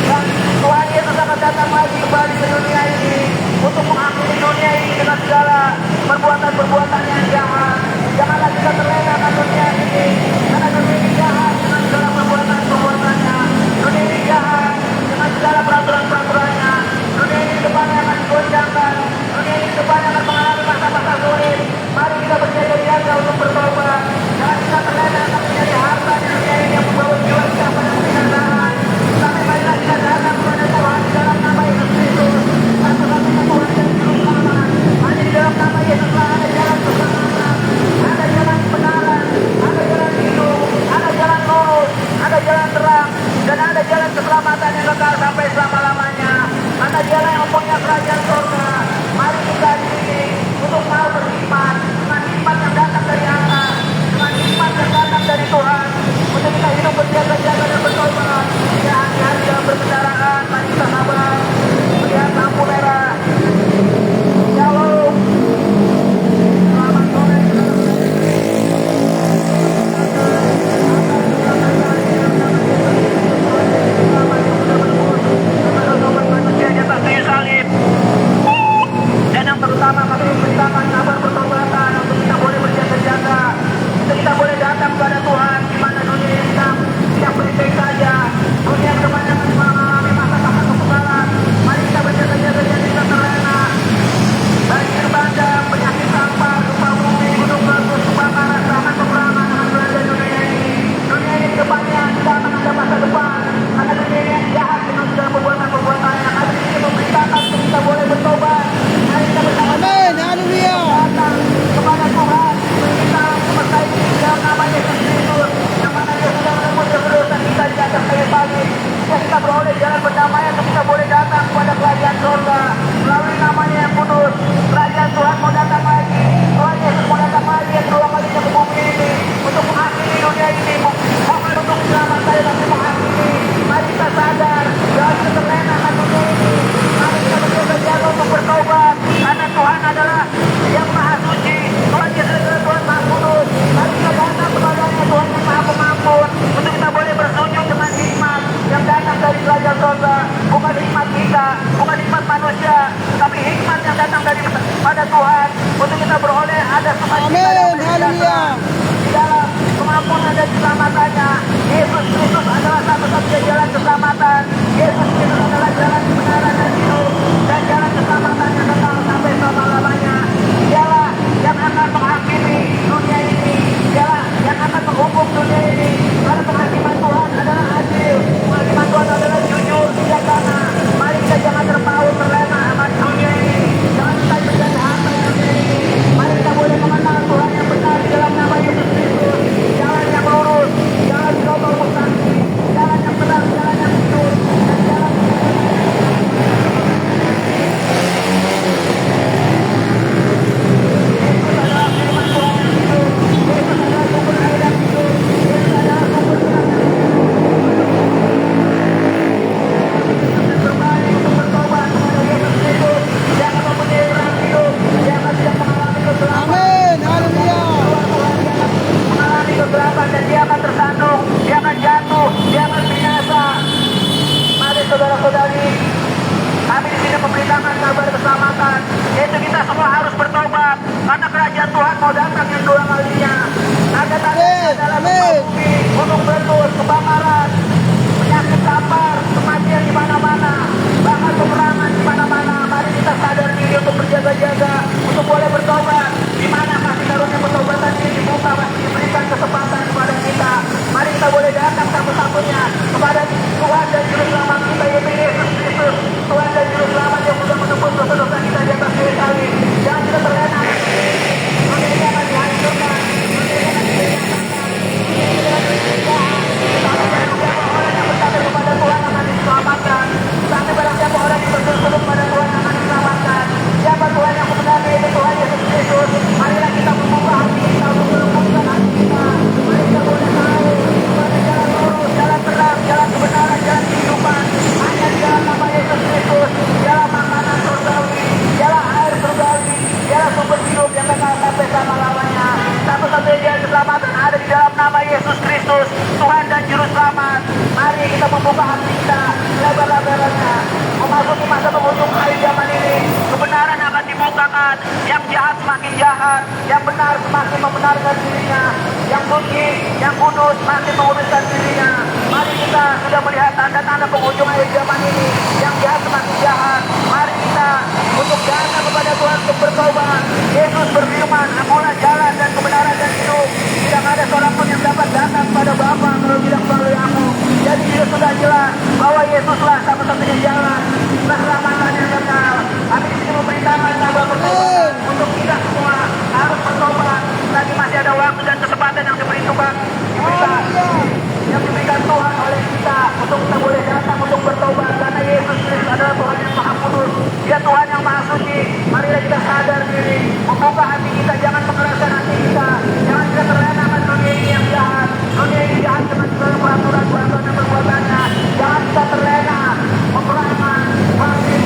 [SPEAKER 2] Dan Tuhan Yesus akan datang lagi kembali ke dunia ini untuk mengakhiri dunia ini dengan segala perbuatan-perbuatan yang jahat. Janganlah kita terlena akan dunia ini, karena dunia ini jahat dengan segala perbuatan-perbuatannya. Dunia ini jahat dengan segala peraturan-peraturannya. Dunia ini depannya akan digoncangkan. Dunia ini depannya akan mengalami masa-masa sulit. Mari kita berjaga-jaga untuk bertobat. Jangan kita terlena akan menjadi harta di dunia ini yang membawa jiwa kita pada kebinasaan. Tapi marilah kita datang kepada Tuhan di dalam nama Yesus Kristus. Satu kami Tuhan dan juru selamat. Hanya di dalam nama Yesus lah ada jalan keselamatan, ada jalan kebenaran, ada jalan hidup, ada jalan lurus, ada jalan terang, dan ada jalan keselamatan yang kekal sampai selama-lamanya. Ada jalan yang mempunyai kerajaan surga. Mari kita di sini untuk mau berkhidmat dengan hikmat yang datang dari atas, dengan hikmat yang datang dari Tuhan, untuk kita hidup berjaga-jaga dan bertobat. Ya, hati-hati dalam berkendaraan, mari kita sabar melihat lampu merah. Shalom. Selamat sore. Dan yang terutama kami memberitakan kabar pertobatan untuk kita boleh berjaga-jaga, untuk kita boleh datang kepada Tuhan di mana dunia ini tidak baik-baik saja. Dunia kebanyakan mengalami masa-masa kesukaran. Mari kita berjaga-jaga dan kita terlena. Banjir bandang, penyakit sampah, gempa bumi, gunung meletus, kebakaran, serangan peperangan akan melanda dunia ini. Dunia ini kedepannya tidak akan ada masa depan, karena dunia ini yang jahat dengan segala perbuatan-perbuatannya. Kami ingin memberitakan untuk kita boleh bertobat. Mari kita bersama datang kepada Tuhan. Kita memperbaiki di dalam nama Yesus Kristus, yang mana Dia sudah menebus dosa kita di atas kayu salib. Dan kita beroleh jalan berdamaian untuk kita boleh datang kepada kerajaan surga melalui namanya yang kudus. Kerajaan Tuhan mau datang lagi. Tuhan Yesus mau datang lagi yang kedua kalinya ke bumi ini untuk mengakhiri dunia ini, bukan untuk selamat saya tapi mengakhiri. Mari kita sadar, jangan kita terlena akan dunia ini. Mari kita berjaga-jaga untuk bertobat, karena Tuhan adalah yang maha suci. Tuhan Yesus adalah Tuhan maha kudus. Mari kita datang kepadanya, Tuhan yang maha pengampun, untuk kita boleh bersujud dengan hikmat yang datang dari kerajaan surga. Bukan hikmat kita, bukan hikmat manusia, tapi hikmat yang datang dari pada Tuhan, untuk kita beroleh ada sukacita yang bersejahtera di dalam pengampunan dan keselamatannya. Yesus Kristus adalah satu-satunya jalan keselamatan. Yesus Kristus adalah jalan kebenaran dan hidup, dan jalan keselamatan yang kekal sampai selama-lamanya. Dialah yang akan menghakimi dunia ini, dialah yang akan menghukum dunia ini. Karena penghakiman Tuhan adalah adil, penghakiman Tuhan adalah membuka hati kita lebar-lebarnya memasuki masa penghujung akhir zaman ini. Kebenaran akan dibukakan, yang jahat semakin jahat, yang benar semakin membenarkan dirinya, yang suci, yang kudus semakin menguduskan dirinya. Mari kita sudah melihat tanda-tanda penghujung akhir zaman ini, yang jahat semakin jahat. Mari kita untuk datang kepada Tuhan untuk bertobat. Yesus berfirman, akulah jalan dan kebenaran dan hidup. Tidak ada seorang pun yang dapat datang pada Bapa kalau tidak melalui aku. Jadi itu sudah jelas bahwa Yesuslah satu-satunya jalan keselamatan yang kekal. Kami di sini memberitakan kabar pertobatan untuk kita semua harus bertobat. Lagi masih ada waktu dan kesempatan yang diberi Tuhan, yang diberikan Tuhan oleh kita untuk kita boleh datang untuk bertobat, karena Yesus Kristus adalah Tuhan yang Maha Kudus. Dia Tuhan yang Maha Suci. Marilah kita sadar diri, membuka hati kita, jangan mengeraskan hati kita, jangan kita terlena dengan dunia ini yang jahat. Dunia ini jahat dengan segala peraturan-peraturan dan perbuatannya. Jangan kita terlena peperangan, konflik,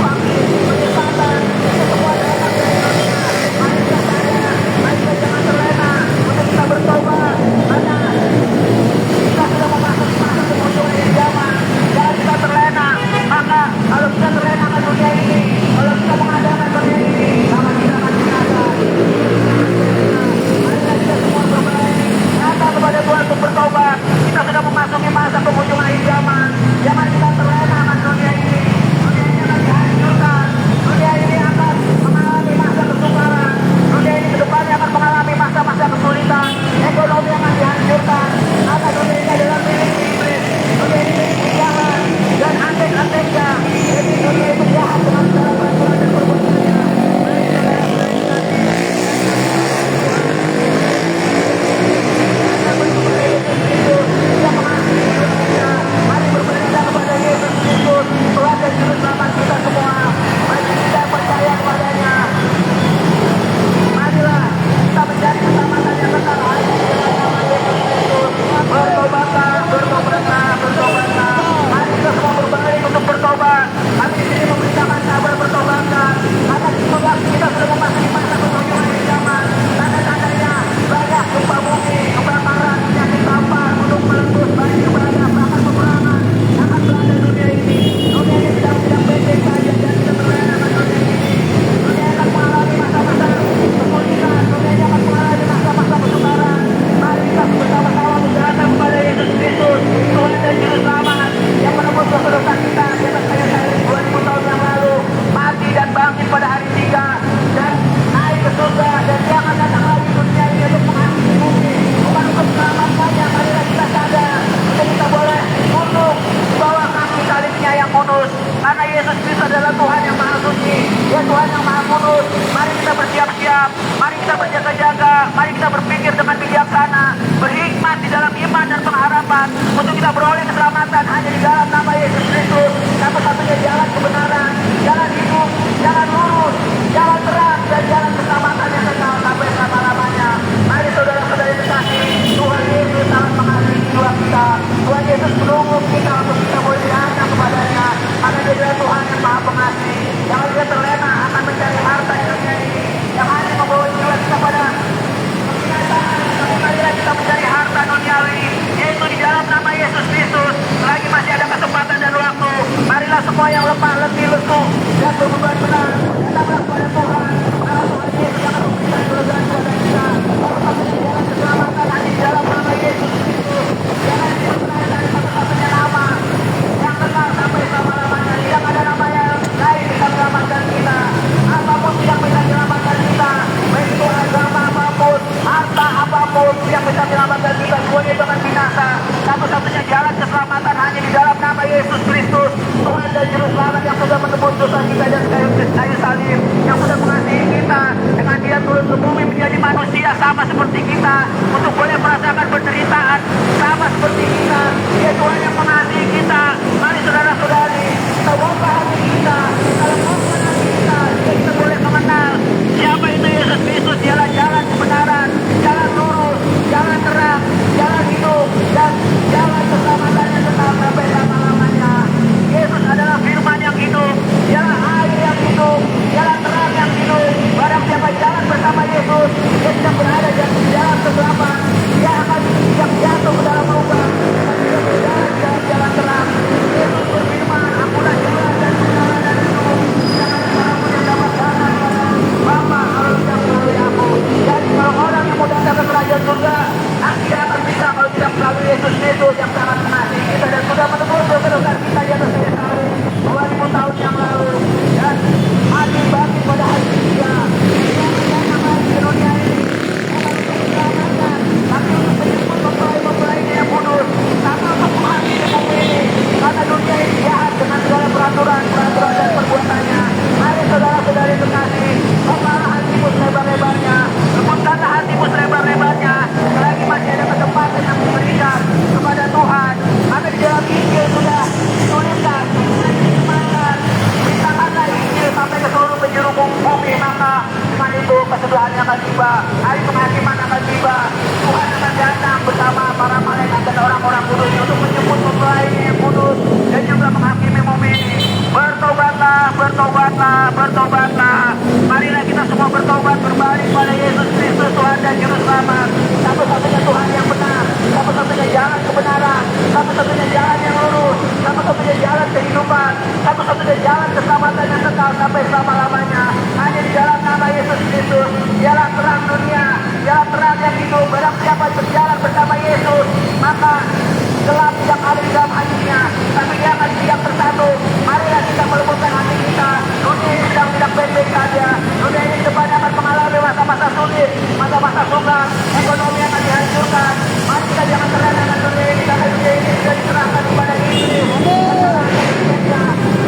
[SPEAKER 2] penyesatan, itu semua datang dari dunia. Mari kita sadar, mari kita jangan terlena untuk kita bertobat, karena kita sudah memasuki masa penghujung akhir zaman. Jangan kita terlena. Maka kalau kita terlena dengan dunia ini, kalau kita mengadakan dunia ini, maka kita akan binasa. Marilah kita semua berbalik, datang kepada Tuhan untuk bertobat. Kita sudah memasuki masa penghujung akhir zaman. Jangan kita terlena dengan dunia ini. Dunia ini akan dihancurkan. Dunia ini akan mengalami masa kesukaran. Dunia ini kedepannya akan mengalami masa-masa kesulitan. Ekonomi akan dihancurkan. Karena dunia ini adalah milik iblis. Dunia ini milik jahat dan antek-anteknya. Jadi dunia itu jahat dengan segala peraturan dan perbuatannya. Mari berpercaya kepada Yesus Kristus, Tuhan dan Juru Selamat kita semua. Mari kita percaya kepadanya. Marilah kita mencari keselamatan yang kekal hanya di dalam nama Yesus Kristus. Bertobatlah, bertobatlah, bertobatlah. Mari kita semua berbalik untuk bertobat. Kami di sini memberitakan kabar bertobatlah. Karena kita sudah memasuki masa penghujung akhir zaman. Tanda-tandanya banyak gempa bumi, kebakaran, penyakit sampah, gunung meletus, banjir bandang, bahkan peperangan akan melanda dunia ini. Dunia ini tidak baik-baik saja dan tidak terlena dengan dunia ini. Dunia akan mengalami masa-masa kesulitan. Dunia ini akan mengalami masa-masa kesukaran. Mari kita bersama-sama datang kepada Yesus Kristus, Tuhan dan Juru Selamat yang menebus dosa-dosa kita di atas kayu salib 2000 tahun yang lalu, mati dan bangkit pada hari 3 dan naik ke surga, dan dia akan datang lagi ke dunia ini untuk mengakhiri bumi, bukan untuk menyelamatkannya. Marilah kita sadar untuk kita boleh tunduk di bawah kaki salibnya yang kudus, karena Yesus Kristus adalah Tuhan yang Maha Suci, Dia Tuhan yang Maha Kudus. Mari kita bersiap-siap, mari kita berjaga-jaga, mari kita berpikir dengan bijaksana, berhikmat di dalam iman dan pengharapan untuk kita beroleh keselamatan hanya di dalam nama Yesus Kristus, satu-satunya jalan kebenaran, jalan hidup, jalan lurus, jalan terang, dan jalan keselamatan yang kekal sampai selama-lamanya. Mari saudara-saudari terkasih, Tuhan Yesus sangat mengasihi jiwa kita. Tuhan Yesus menunggu kita untuk kita boleh datang kepadanya, karena Dia adalah Tuhan yang Maha Pengasih. Jangan kita terlena akan mencari harta di dunia ini yang hanya membawa jiwa kita pada kebinasaan. Tapi marilah kita mencari harta duniawi, yaitu di dalam nama Yesus Kristus. Selagi masih ada kesempatan dan waktu, marilah semua yang lemah, letih, lesu, dan berbeban berat, datanglah kepada Tuhan. Karena Tuhan Yesus akan memberikan kelegaan kepada kita. Satu-satunya jalan keselamatan hanya di dalam nama Yesus Kristus. Jangan kita berada dari satu-satunya nama yang kekal sampai selama-lamanya. Tidak ada nama yang lain bisa menyelamatkan kita. Apapun tidak bisa menyelamatkan kita, baik itu agama apapun, harta apapun yang bisa menyelamatkan kita, semuanya itu akan binasa. Satu-satunya jalan keselamatan hanya di dalam nama Yesus Kristus, Tuhan dan Juru Selamat yang sudah menebus dosa kita dan kayu salib, yang sudah mengasihi kita dengan Dia turun ke bumi menjadi manusia sama seperti kita, untuk boleh merasakan penderitaan sama seperti kita. Dia Tuhan yang mengasihi kita. Mari saudara-saudari, kita buka hati kita, kita lemparkan hati kita, sehingga kita boleh mengenal siapa itu Yesus Kristus. Dialah jalan kebenaran, jalan lurus, jalan terang, jalan hidup, dan jalan keselamatan yang kekal sampai selama-lamanya. Yesus adalah firman yang hidup, dialah air yang hidup, dialah terang yang hidup. Barang siapa jalan bersama Yesus, dia tidak berada di dalam kegelapan, dia dan Juru Selamat, satu-satunya Tuhan yang benar, satu-satunya jalan kebenaran, satu-satunya jalan yang lurus, satu-satunya jalan kehidupan, satu-satunya jalan keselamatan yang kekal sampai selama-lamanya. Hanya di dalam nama Yesus Kristus, dialah terang dunia, dialah terang yang hidup. Barang siapa berjalan bersama Yesus, maka gelap tidak ada di dalam hatinya, tapi dia akan tidak bersatu. Marilah kita melembutkan hati kita. Dunia ini sedang tidak baik-baik saja. Dunia ini depannya akan mengalami masa-masa sulit, masa-masa sukar, ekonomi akan dihancurkan. Mari kita jangan terlena dengan dunia ini, karena dunia ini sudah diserahkan kepada Iblis.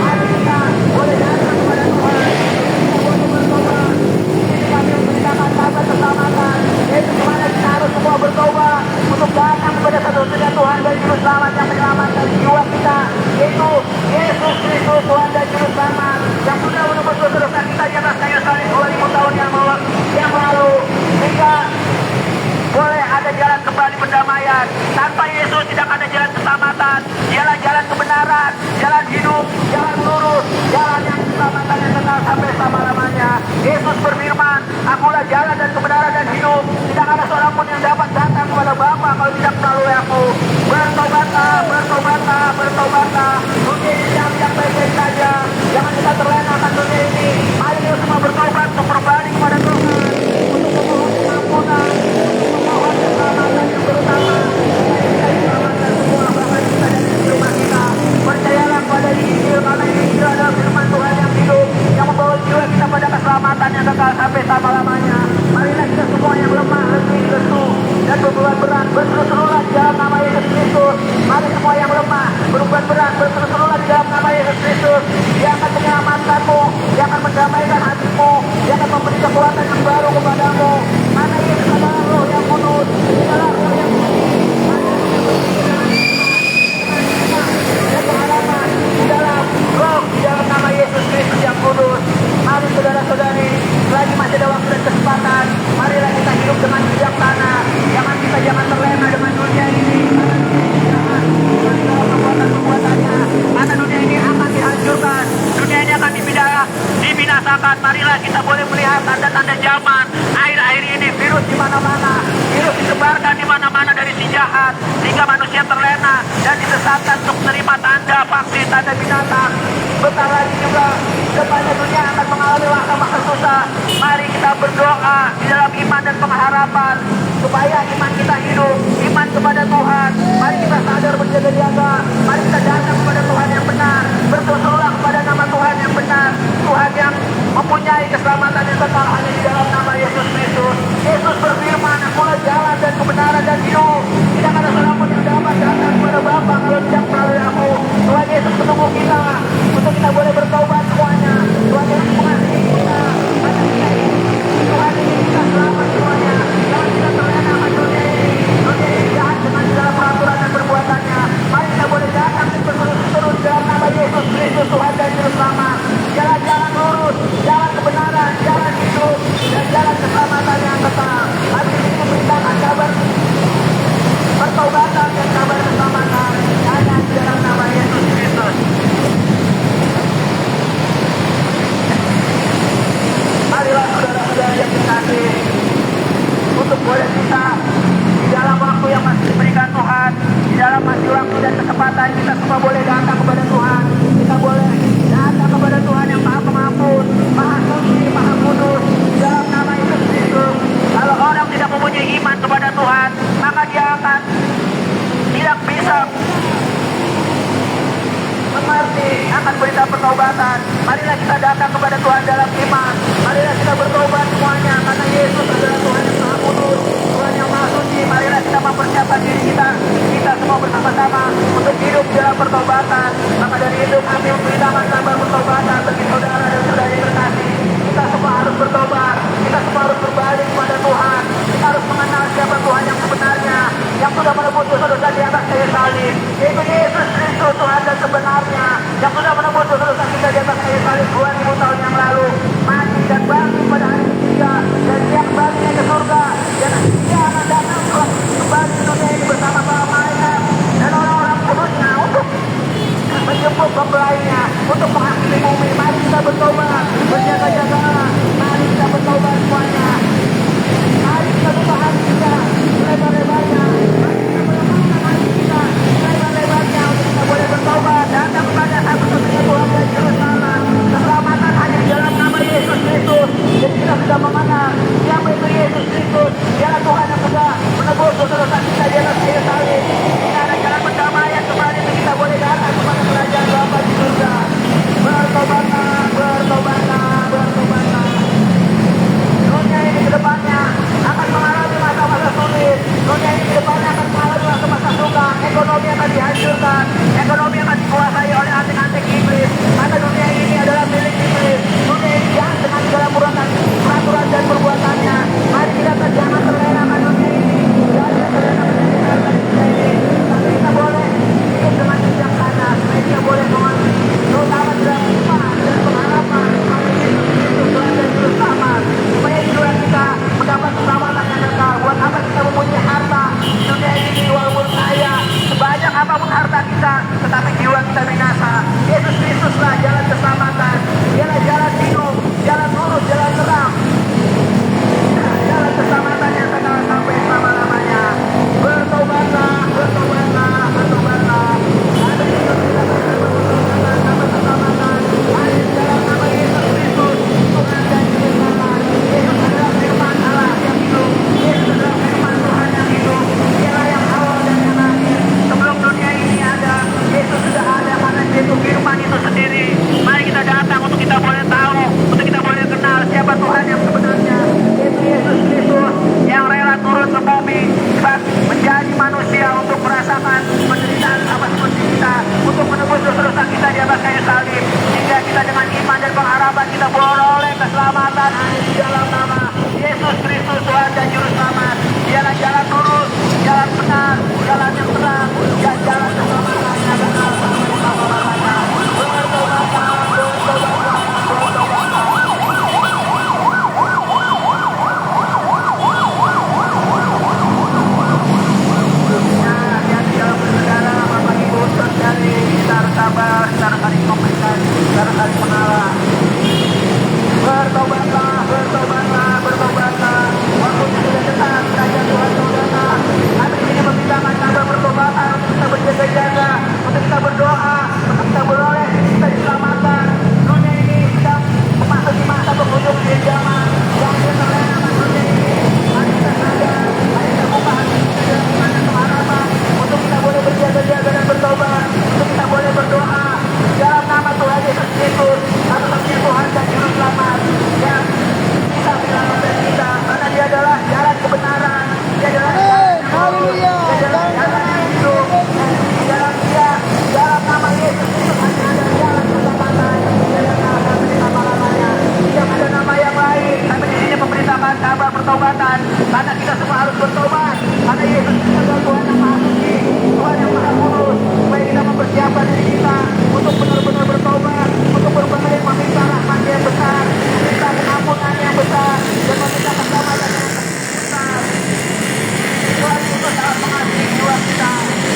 [SPEAKER 2] Mari kita boleh datang kepada Tuhan. Kita boleh bertobat. Ini kami memberitakan kabar keselamatan. Yaitu kemana kita harus semua bertobat untuk datang kepada satu-satunya Tuhan dan Juru Selamat yang menyelamatkan jiwa kita, yaitu Yesus Kristus, Tuhan dan Juru Selamat yang sudah menebus dosa-dosa kita di atas kayu salib 2000 tahun yang lalu, sehingga boleh ada jalan kembali perdamaian. Tanpa Yesus tidak ada jalan keselamatan. Dialah jalan kebenaran, jalan hidup, jalan lurus, jalan yang keselamatan yang kekal sampai selama-lamanya. Yesus berfirman, akulah jalan dan kebenaran dan hidup. Tidak ada seorang pun yang dapat datang kepada Bapa kalau tidak melalui aku. Bertobatlah, bertobatlah, bertobatlah. Dunia ini yang baik-baik saja. Jangan kita terlena akan dunia ini. Mari kita semua bertobat untuk berbalik kepada Tuhan, untuk memohon pengampunan, untuk memohon keselamatan yang terutama. Kita diselamatkan semua, bahkan kita dan rumah kita. Percayalah pada Injil, karena Injil adalah firman Tuhan yang hidup, yang membawa jiwa kita pada keselamatan yang kekal sampai selama-lamanya. Marilah kita semua yang lemah, letih, lesu, dan berbuat berat, berseru-serulah di dalam nama Yesus Kristus. Mari semua yang lemah, berbuat berat, berseru-serulah di dalam nama Yesus Kristus. Dia akan menyelamatkanmu, dia akan mendamaikan hatimu, dia akan memberi kekuatan yang baru kepadamu. Karena Yesus adalah Roh yang kudus, dia adalah Roh yang suci. Dan pengharapan di dalam Roh, di dalam nama Yesus Kristus yang kudus. Mari saudara-saudari, selagi masih ada waktu dan kesempatan, marilah kita hidup dengan bijaksana. Jangan terlena dengan dunia ini. Perbuatannya, karena dunia ini akan dihancurkan, dunia ini akan dibinasakan. Marilah kita boleh melihat tanda-tanda zaman. Akhir-akhir ini virus di mana-mana, virus disebarkan di mana-mana dari si jahat, sehingga manusia terlena dan disesatkan untuk menerima tanda vaksin, tanda binatang. Bentar lagi juga depannya dunia akan mengalami masa-masa susah. Mari kita berdoa di dalam iman dan pengharapan supaya iman kita hidup, iman kepada Tuhan. Mari kita sadar berjaga-jaga. Mari kita datang kepada Tuhan yang benar, berseru-serulah kepada nama Tuhan yang benar, Tuhan yang mempunyai keselamatan yang kekal hanya di dalam nama Yesus Kristus. Yesus berfirman, akulah jalan dan kebenaran dan hidup. Tidak ada seorang pun yang dapat datang kepada Bapa kalau tidak melalui aku. Tuhan Yesus menunggu kita untuk kita boleh bertobat semuanya. Tuhan Yesus mengasihi kita, karena kita ini Tuhan ingin kita selamat semuanya. Jangan kita terlena akan dunia ini. Dunia ini jahat dengan segala peraturan dan perbuatannya. Mari kita boleh datang dan berseru-seru dalam nama Yesus Kristus, Tuhan dan Juru Selamat. Jalan-jalan lurus, jalan kebenaran, jalan hidup, dan jalan keselamatan yang kekal. Mari kita memberitakan kabar pertobatan dan kabar keselamatan hanya di dalam nama Yesus Kristus. Marilah saudara-saudara yang dikasihi, untuk boleh kita di dalam waktu yang masih diberikan Tuhan, di dalam masih waktu dan kesempatan, kita semua boleh datang kepada Tuhan. Kita boleh datang kepada Tuhan yang Maha Pengampun, Maha Suci, Maha Kudus, di dalam nama Yesus Kristus. Kalau orang tidak mempunyai iman kepada Tuhan, maka dia akan tidak bisa mengerti akan berita pertobatan. Marilah kita datang kepada Tuhan dalam iman. Marilah kita bertobat semuanya, karena Yesus adalah Tuhan yang Maha Kudus, Tuhan yang Maha Suci. Marilah kita mempersiapkan diri kita semua bersama-sama untuk hidup dalam pertobatan. Maka dari itu kami memberitakan kabar pertobatan bagi saudara dan saudari terkasih. Kita semua harus bertobat, kita semua harus berbalik kepada Tuhan. Kita harus mengenal siapa Tuhan yang sebenarnya, yang sudah menebus dosa-dosa di atas kayu salib, yaitu Yesus Kristus, Tuhan dan sebenarnya, yang sudah menebus dosa-dosa kita di atas kayu salib 2000 tahun yang lalu, mati dan bangkit pada hari ketiga, dan dia kembali ke surga, dan dia akan datang kembali ke dunia ini bersama-sama malaikat dan orang-orang kudusnya untuk menjemput mempelainya, untuk menghakimi bumi. Mari kita bertobat, berjaga-jaga, mari kita bertobat semuanya. Mari kita hati kita lebar-lebarnya. Mari kita melambangkan hati kita lebar-lebarnya untuk kita boleh bertobat datang kepada satu-satunya Tuhan dan Juru Selamat. Keselamatan hanya di dalam nama Yesus Kristus. Jadi kita sudah mengenal siapa itu Yesus Kristus. Dialah Tuhan yang sudah menebus dosa-dosa kita di atas kayu salib. Ini ada jalan perdamaian kembali untuk kita boleh datang kepada kerajaan Bapa di surga. Bertobatlah, bertobatlah, bertobatlah. Dunia ini ke depannya akan mengalami masa-masa sulit. Dunia ini ke depannya akan mengalami masa-masa suka. Ekonomi akan dihancurkan. Ekonomi akan dikuasai oleh antek-antek iblis. Karena dunia ini adalah milik iblis. Dunia ini jahat dengan segala peraturan dan perbuatannya. Mari kita jangan terlena akan dunia ini. Jangan terlena akan dunia ini. Tapi kita boleh hidup dengan bijaksana. Supaya kita boleh mengerti. Terutama dalam iman dan pengharapan. Tuhan dan Juru Selamat. Supaya jiwa kita mendapat keselamatan yang kekal. Buat apa kita mempunyai harta di dunia ini walaupun kaya sebanyak apapun harta kita, tetapi jiwa kita binasa. Yesus Kristuslah jalan keselamatan. Dialah jalan hidup, jalan lurus, jalan terang, jalan keselamatan yang kekal sampai selama-lamanya. Bertobatlah, bertobatlah, bertobatlah. Ada di dalam keselamatan. Ada di dalam nama Yesus Kristus, Tuhan dan Juru Selamat. Yesus adalah firman Allah yang hidup. Yesus adalah firman Tuhan yang hidup. Dialah yang awal dan yang akhir. Sebelum dunia ini ada, Yesus sudah ada karena Yesus firman itu sendiri. Mari kita datang untuk kita boleh tahu, untuk kita boleh kenal siapa Tuhan yang sebenarnya. Yaitu Yesus Kristus yang rela turun ke bumi menjadi manusia untuk merasakan penderitaan sama seperti kita, untuk menebus dosa-dosa kita di atas kayu salib, sehingga kita dengan iman dan pengharapan kita beroleh keselamatan hanya di dalam nama Yesus Kristus Tuhan dan Juru Selamat. Dialah jalan lurus, jalan benar, jalan yang terang, dan jalan keselamatan yang benar sampai selama-lamanya. Bertobatlah, bertobatlah, bertobatlah. Bapak Ibu sekali, kita harus sabar, kita harus saling memberikan, kita harus saling mengalah. Bertobatlah, bertobatlah, bertobatlah. Waktunya sudah dekat, kerajaan Tuhan sudah datang. Kami di sini memintakan kabar pertobatan untuk kita berjaga-jaga, untuk kita berdoa, untuk kita beroleh, kita diselamatkan. Dunia ini sedang memasuki masa penghujung akhir zaman. Jangan kita terlena dengan dunia ini. Mari kita sadar, mari kita buka hati kita dengan iman dan pengharapan untuk kita boleh berjaga-jaga dan bertobat, untuk kita boleh berdoa dalam nama Tuhan Yesus Kristus, satu-satunya Tuhan dan Juru Selamat yang bisa menyelamatkan kita, karena Dia adalah jalan kebenaran, Dia adalah jalan yang lurus, Dia adalah jalan yang hidup, dan di dalam Dia, dalam nama Yesus Kristus hanya ada jalan keselamatan, Dia adalah jalan selama-lamanya. Tidak ada nama yang lain. Kami di sini memberitakan kabar pertobatan, karena kita semua harus bertobat, karena Yesus Kristus adalah Tuhan yang Maha Suci, Tuhan yang Maha Kudus, supaya kita mempersiapkan diri kita untuk benar-benar bertobat, untuk berbalik meminta rahmat yang besar, meminta pengampunan yang besar, dan meminta keselamatan yang besar. Tuhan Yesus sangat mengasihi jiwa kita.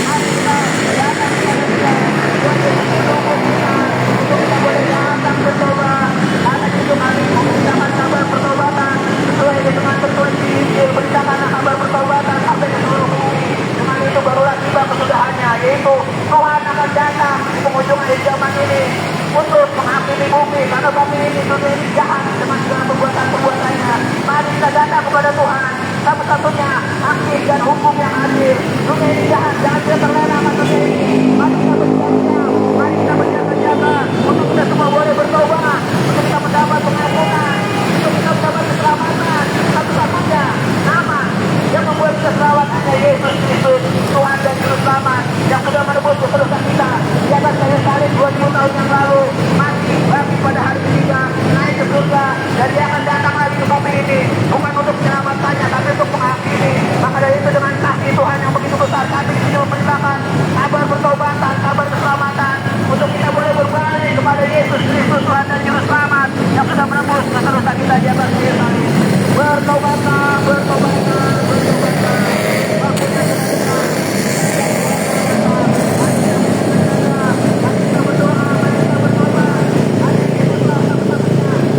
[SPEAKER 2] Mari kita datang kepada Dia. Tuhan Yesus menunggu kita untuk kita boleh datang bertobat. Karena itu kami memberitakan kabar pertobatan sesuai dengan tertulis di Injil. Beritakanlah kabar pertobatan sampai ke seluruh bumi. Dengan itu barulah tiba kesudahannya, yaitu Tuhan akan datang di penghujung akhir zaman ini untuk menghakimi bumi, karena bumi ini dunia ini jahat dengan segala perbuatan-perbuatannya. Mari kita datang kepada Tuhan, satu-satunya hakim dan hukum yang adil. Dunia ini jahat, jangan kita terlena akan dunia ini. Mari kita bersiap-siap, mari kita berjaga-jaga untuk kita semua boleh bertobat, untuk kita mendapat pengampunan, untuk kita mendapat keselamatan. Satu-satunya nama yang membuat kita selamat hanya Yesus Kristus, Tuhan dan Juru Selamat, yang sudah menebus dosa-dosa kita di atas kayu salib 2000 tahun yang lalu, mati bangkit pada hari ketiga, naik ke surga, dan Dia akan datang lagi ke bumi ini, bukan untuk menyelamatkannya, tapi untuk menghakimi. Maka dari itu dengan kasih Tuhan yang begitu besar, kami di sini memberitakan kabar pertobatan, kabar keselamatan, untuk kita boleh berbalik kepada Yesus Kristus, Tuhan dan Juru Selamat, yang sudah menebus dosa-dosa kita di atas kayu salib. Bertobatlah, bertobatlah, bertobatlah. Waktunya sudah dekat.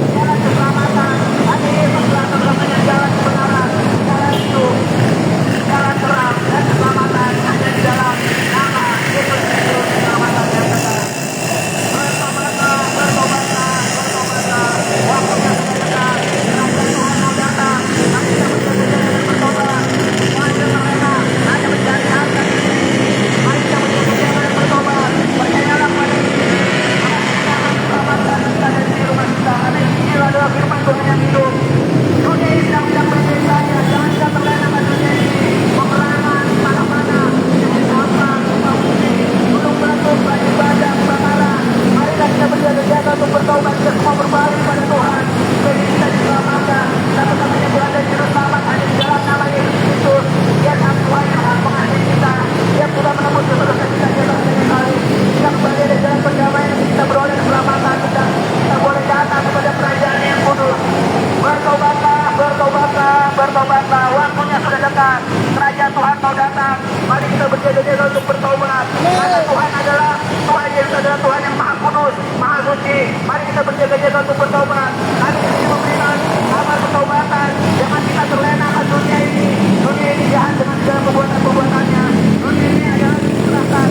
[SPEAKER 2] Jalan keselamatan, hanya Yesus satu-satunya jalan kebenaran, jalan hidup, datang, kerajaan Tuhan mau datang. Mari kita berjaga-jaga untuk bertobat. Karena Tuhan adalah Tuhan Yesus adalah Tuhan yang maha kudus, maha suci. Mari kita berjaga-jaga untuk bertobat. Kami ingin memberikan kabar pertobatan. Jangan kita terlena akan dunia ini. Dunia ini jahat dengan segala perbuatan-perbuatannya. Dunia ini adalah diserahkan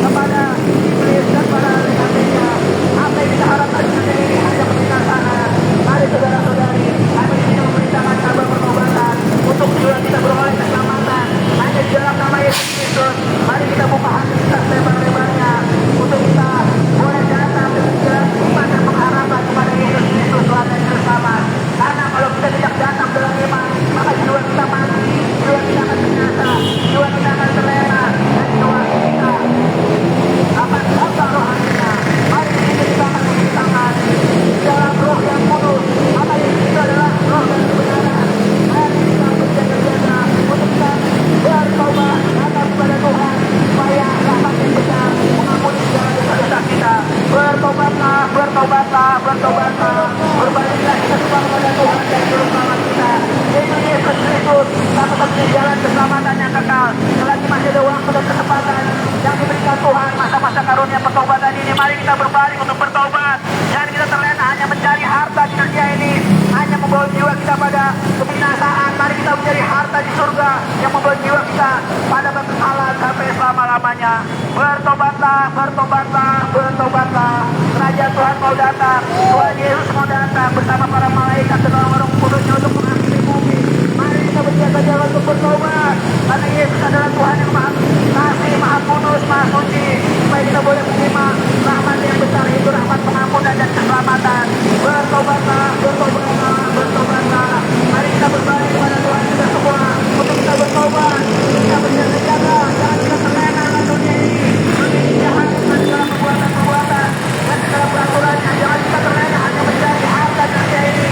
[SPEAKER 2] kepada iblis dan para rekannya. Apa yang kita harapkan di dunia ini hanya kebinasaan. Mari saudara-saudari, kami ingin memberitakan kabar pertobatan untuk jiwa kita beroleh keselamatan. Hanya di dalam nama Yesus Kristus. Mari kita buka hati kita lebar-lebarnya untuk kita boleh datang dengan segala iman dan pengharapan kepada Yesus Kristus Tuhan dan Juru Selamat. Karena kalau kita tidak datang dalam iman, maka jiwa kita mati, jiwa kita akan binasa, jiwa kita akan terlena, dan jiwa kita akan kotor rohaninya. Mari kita akan memberitakan dalam roh yang kudus. Apa yang itu adalah roh dan kebenaran. Mari kita berjaga-jaga untuk kita bertobat datang kepada Tuhan supaya rahmat yang besar mengampuni segala dosa-dosa kita. Bertobatlah, bertobatlah, bertobatlah. Berbaliklah kita semua kepada Tuhan dan Juru Selamat kita, yaitu Yesus Kristus, satu-satunya jalan keselamatan yang kekal. Selagi masih ada waktu dan kesempatan yang diberikan Tuhan, masa-masa karunia pertobatan ini, mari kita berbalik untuk bertobat. Jangan kita terlena hanya mencari harta di dunia ini, hanya membawa jiwa kita pada kebinasaan. Mari kita mencari harta di surga yang membawa jiwa kita pada kekekalan sampai selama-lamanya. Bertobatlah, bertobatlah, bertobatlah. Kerajaan Tuhan mau datang, Tuhan Yesus mau datang bersama para malaikat dan orang-orang kudusnya untuk mengakhiri bumi. Mari kita berjaga-jaga untuk bertobat, karena Yesus adalah Tuhan yang maha kasih, maha kudus, maha suci, supaya kita boleh menerima rahmat yang besar, itu rahmat pengampunan dan keselamatan. Bertobatlah, bertobatlah, bertobatlah. Mari kita berbalik kepada Tuhan kita semua untuk kita bertobat, untuk kita berjaga-jaga. Jangan kita terlena dengan dunia ini. Dunia ini jahat dengan segala perbuatan-perbuatan dan segala peraturannya. Jangan kita terlena hanya mencari harta di dunia ini.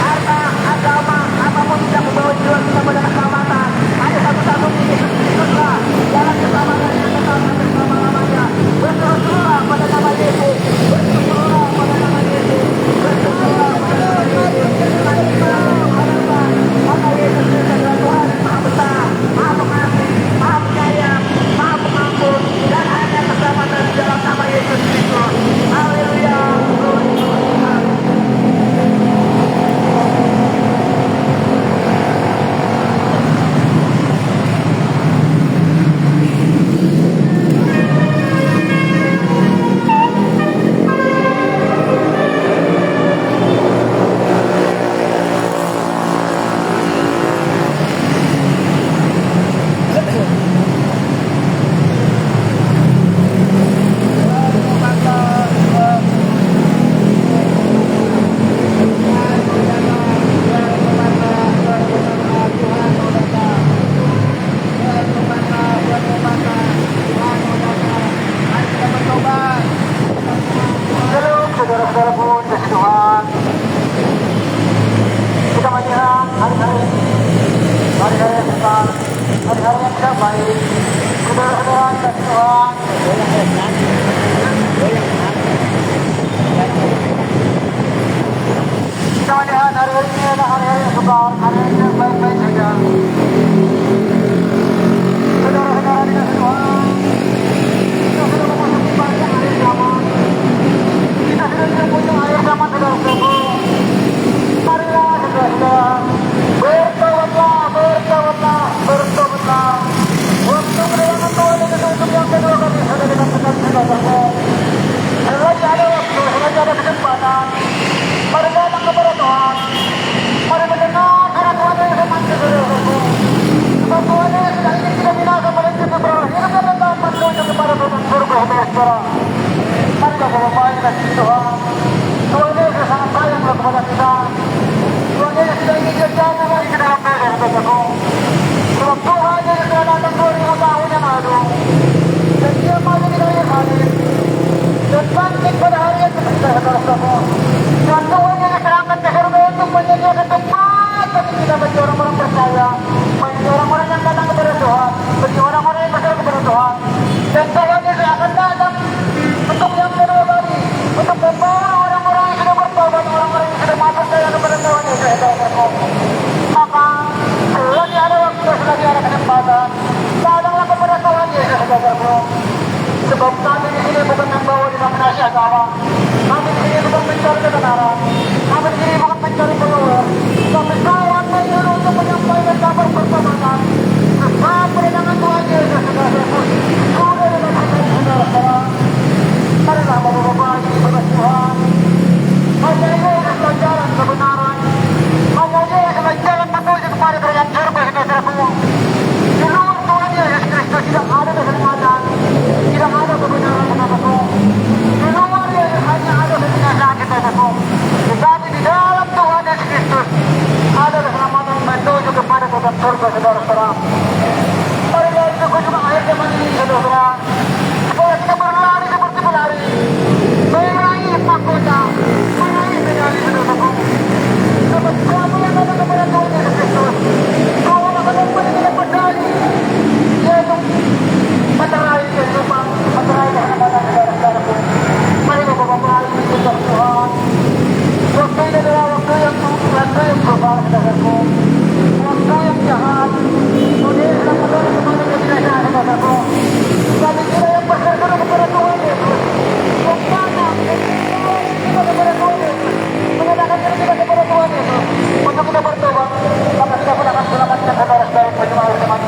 [SPEAKER 2] Harta, agama, apapun tidak membawa jiwa kita pada keselamatan. Hanya satu-satunya Yesus Kristuslah jalan keselamatan yang kekal sampai selama-lamanya. Berseru-serulah pada nama Yesus, berseru-serulah pada nama Yesus, berseru-serulah pada nama Yesus. Mari kita mengharapkan karena Yesus Kristus adalah Tuhan yang maha besar, maha pengasih, maha penyayang, maha pengampun, dan hanya keselamatan di dalam nama Yesus Kristus. Haleluya. Saudara-saudaraku, kasih Tuhan, kita melihat hari-hari yang besar, hari-hari yang tidak baik. Saudara-saudara, kasih Tuhan, kita melihat hari-hari ini adalah hari-hari yang besar, hari-hari yang baik-baik saja. Saudara-saudara, kasih Tuhan, kita sudah memasuki masa akhir zaman. Kita sudah menyambut akhir zaman, saudara-saudaraku. Marilah, saudara-saudara, bertobatlah, bertobatlah, bertobatlah. Waktu kedatangan Tuhan itu untuk yang kedua kali sudah dikatakan saudara-saudaraku. Selagi ada waktu, selagi ada kesempatan, mari datang kepada Tuhan. Mari mendengar firman Tuhan yang firman, saudara-saudaraku. Sebab Tuhan yang tidak ingin kita binasa, melainkan kita beroleh hidup dan tetap menuju kepada Tuhan surga, saudara-saudara. Mari kita berbaik kasih Tuhan. Tuhan Yesus sangat sayang kepada kita. Tuhan Yesus tidak ingin kita jatuh lagi ke dalam dosa, saudaraku. Sebab Tuhan Yesus telah datang 2000 tahun yang lalu, dan Dia mati di kayu salib dan bangkit pada hari yang ketiga, saudara-saudaraku. Dan Tuhan Yesus terangkat ke surga untuk menyediakan tempat bagi kita, bagi orang-orang percaya, bagi orang-orang yang datang kepada Tuhan, bagi orang-orang yang berdoa kepada Tuhan. Dan Tuhan Yesus akan datang untuk yang kedua kali, untuk membawa orang-orang yang sudah bertobat, orang-orang yang sudah masuk kepada Tuhan Yesus. Maka selagi ada
[SPEAKER 1] si agama. Kami di sini bukan mencari kebenaran. Kami di sini bukan mencari peluang. Tapi kawan menyuruh untuk menyampaikan kabar pertemanan. Sebab dengan Tuhan Yesus saudara-saudaraku. Sudah dengan saudara-saudara. Marilah Bapak-Bapak ini kepada Tuhan. Hanya Yesuslah jalan kebenaran. Hanya Yesuslah jalan menuju kepada kerajaan surga saudara-saudaraku. Di luar Tuhan Yesus Kristus tidak ada keselamatan, tidak ada kebenaran saudaraku. Di luar Yesus hanya ada kebinasaan saudaraku. Tetapi di dalam Tuhan Yesus Kristus ada keselamatan menuju kepada kerajaan surga saudara-saudara. Marilah itu juga akhir zaman ini saudara-saudara. Supaya kita berlari seperti pelari, meraih mahkota, meraih medali saudaraku. Sebab kamu yang ada kepada Tuhan Yesus Kristus, kamu akan memberikan medali, yaitu menerai kehidupan, menerai keselamatan saudara-saudaraku. Mari Bapak-Bapak ini kita Tuhan. Waktu ini adalah waktu yang berubah saudaraku. Waktu yang jahat, dunia sedang menuju kepada kebinasaan saudaraku. Kami kira yang berseru kepada Tuhan Yesus, yang mana kita kepada Tuhan Yesus, menyatakan diri kita kepada Tuhan Yesus, untuk kita bertobat, maka kita pun akan selamatkan saudara-saudara berjemaah teman.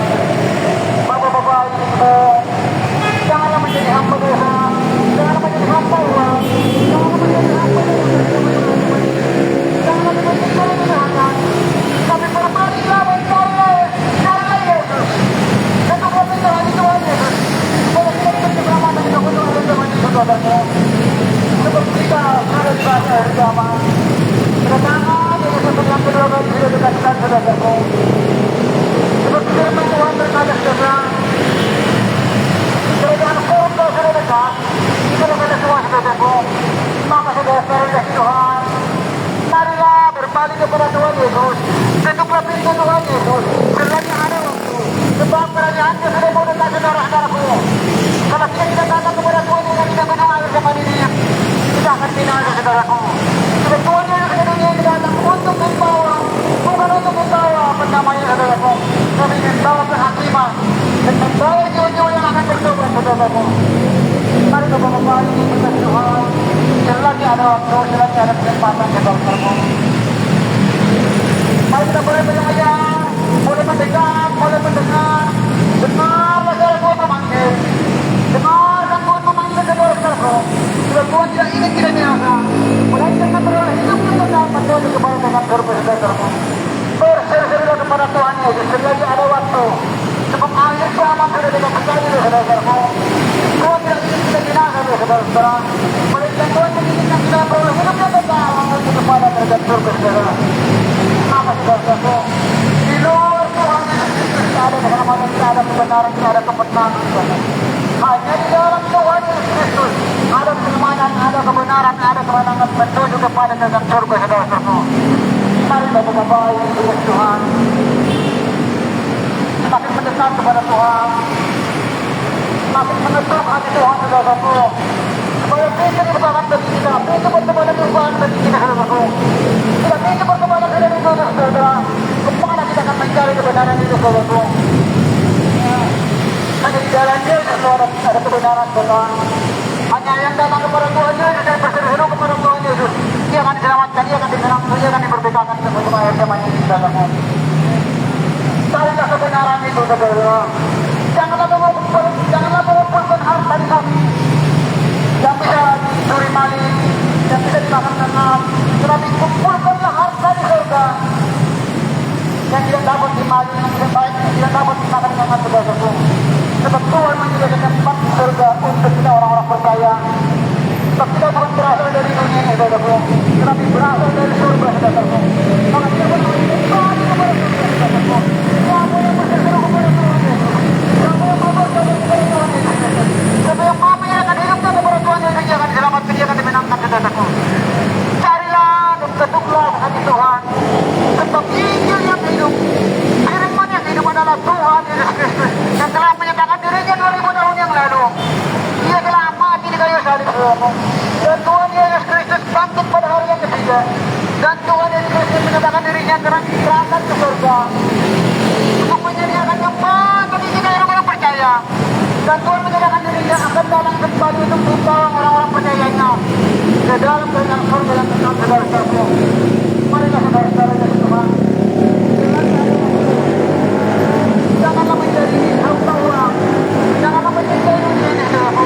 [SPEAKER 1] Bapak-bapak ibu, janganlah menjadi hamba dosa, janganlah menjadi hamba uang, janganlah menjadi hamba dosa, janganlah menjadi kejahatan, tapi berbalilah mencari Yesus, untuk meminta Tuhan Yesus. Keselamatan itu untuk teman-teman saudara. Sebab kita sudah dibaca bersama. Kedatangan Yesus yang kedua kali sudah dikatakan saudaraku. Sebab firman Tuhan berkata saudara, kerajaan surga sudah dekat. Kita berkata semua saudaraku. Maka saudara-saudara Tuhan, marilah berbalik kepada Tuhan Yesus. Tutuplah pintu Tuhan Yesus. Selagi ada waktu. Sebab kerajaannya sudah mau dekat saudara-saudaraku. Kalau kita datang kepada Tuhan yang kita berdoa bersama diri, kita akan binasa saudaraku. Sebab Tuhan yang ke dunia ini datang untuk membawa, bukan untuk membawa namanya saudaraku, tapi membawa kehakiman dan membawa jiwa-jiwa yang akan bertobat saudaraku. Mari Bapak-Bapak ini berkata Tuhan, selagi ada waktu, selagi ada kesempatan saudaraku. Mari kita boleh belajar, boleh mendengar, boleh mendengar. Dengarlah suara Tuhan memanggil. Dengarkan Tuhan memanggil saudara-saudaraku. Sebab Tuhan tidak ingin kita binasa, melainkan kita beroleh hidup yang kekal menuju kepada dengan surga saudaraku. Berseru-serulah kepada Tuhan Yesus selagi ada waktu. Sebab akhir zaman sudah dekat sekali saudara-saudaraku. Tuhan tidak ingin kita binasa saudara-saudara, melainkan Tuhan menginginkan kita beroleh hidup yang kekal menuju kepada dengan surga saudara. Maka saudara-saudaraku, di luar Tuhan Yesus Kristus ada keselamatan, ada kebenaran, ada kemenangan. Hanya di dalam Tuhan Yesus Kristus ada keselamatan, ada kebenaran, ada kemenangan menuju kepada dalam surga saudara-saudaraku. Mari Bapak-Bapak ini Tuhan, semakin mendekat kepada Tuhan, semakin mengetuk hati Tuhan saudara-saudaraku. Supaya pintu dibukakan bagi kita, pintu pertemanan Tuhan bagi kita saudara-saudaraku. Tidak pintu pertemanan dari itu saudara, kemana kita akan mencari kebenaran itu saudara-saudaraku. Hanya di jalan Yesus ada kebenaran Tuhan. Hanya yang datang kepada Tuhan Yesus dan berseru kepada Tuhan Yesus, dia akan diselamatkan, dia akan diselamatkan, dia akan diberbekakan sebagaimana ayat zaman ini saudara. Carilah kebenaran itu saudara. Janganlah mengumpulkan harta di kami yang bisa dicuri maling, yang bisa dimakan ternak, tetapi kumpulkanlah harta di surga yang tidak dapat dimaling, yang tidak dapat dimakan ternak saudara-saudaraku. Sebab Tuhan menyediakan tempat di surga untuk kita orang-orang percaya. Sebab kita bukan berasal dari dunia ini saudaraku, tetapi berasal dari surga saudaraku. Maka kita berdoa kepada surga saudaraku. Kamu yang berseru kepada Tuhan Yesus, kamu yang berdoa kepada Tuhan Yesus, sebab yang mau menyerahkan hidupnya kepada Tuhan Yesus, dia akan diselamatkan, dia akan dimenangkan saudaraku. Carilah dan ketuklah hati Tuhan, sebab Injil yang hidup, firman yang hidup adalah Tuhan Yesus Kristus yang telah menyatakan dirinya 2000 tahun yang lalu. Dia telah mati di kayu salib dan Tuhan Yesus Kristus bangkit pada hari yang ketiga, dan Tuhan Yesus Kristus menyatakan dirinya terangkat ke surga untuk menyediakan tempat bagi kita orang-orang percaya, dan Tuhan menyatakan dirinya akan datang kembali untuk membawa orang-orang percayanya ke dalam kerajaan surga yang kekal saudara-saudaraku. Marilah saudara-saudara dari Tuhan. Janganlah menjadi harta orang. Janganlah mencintai dunia ini saudaraku.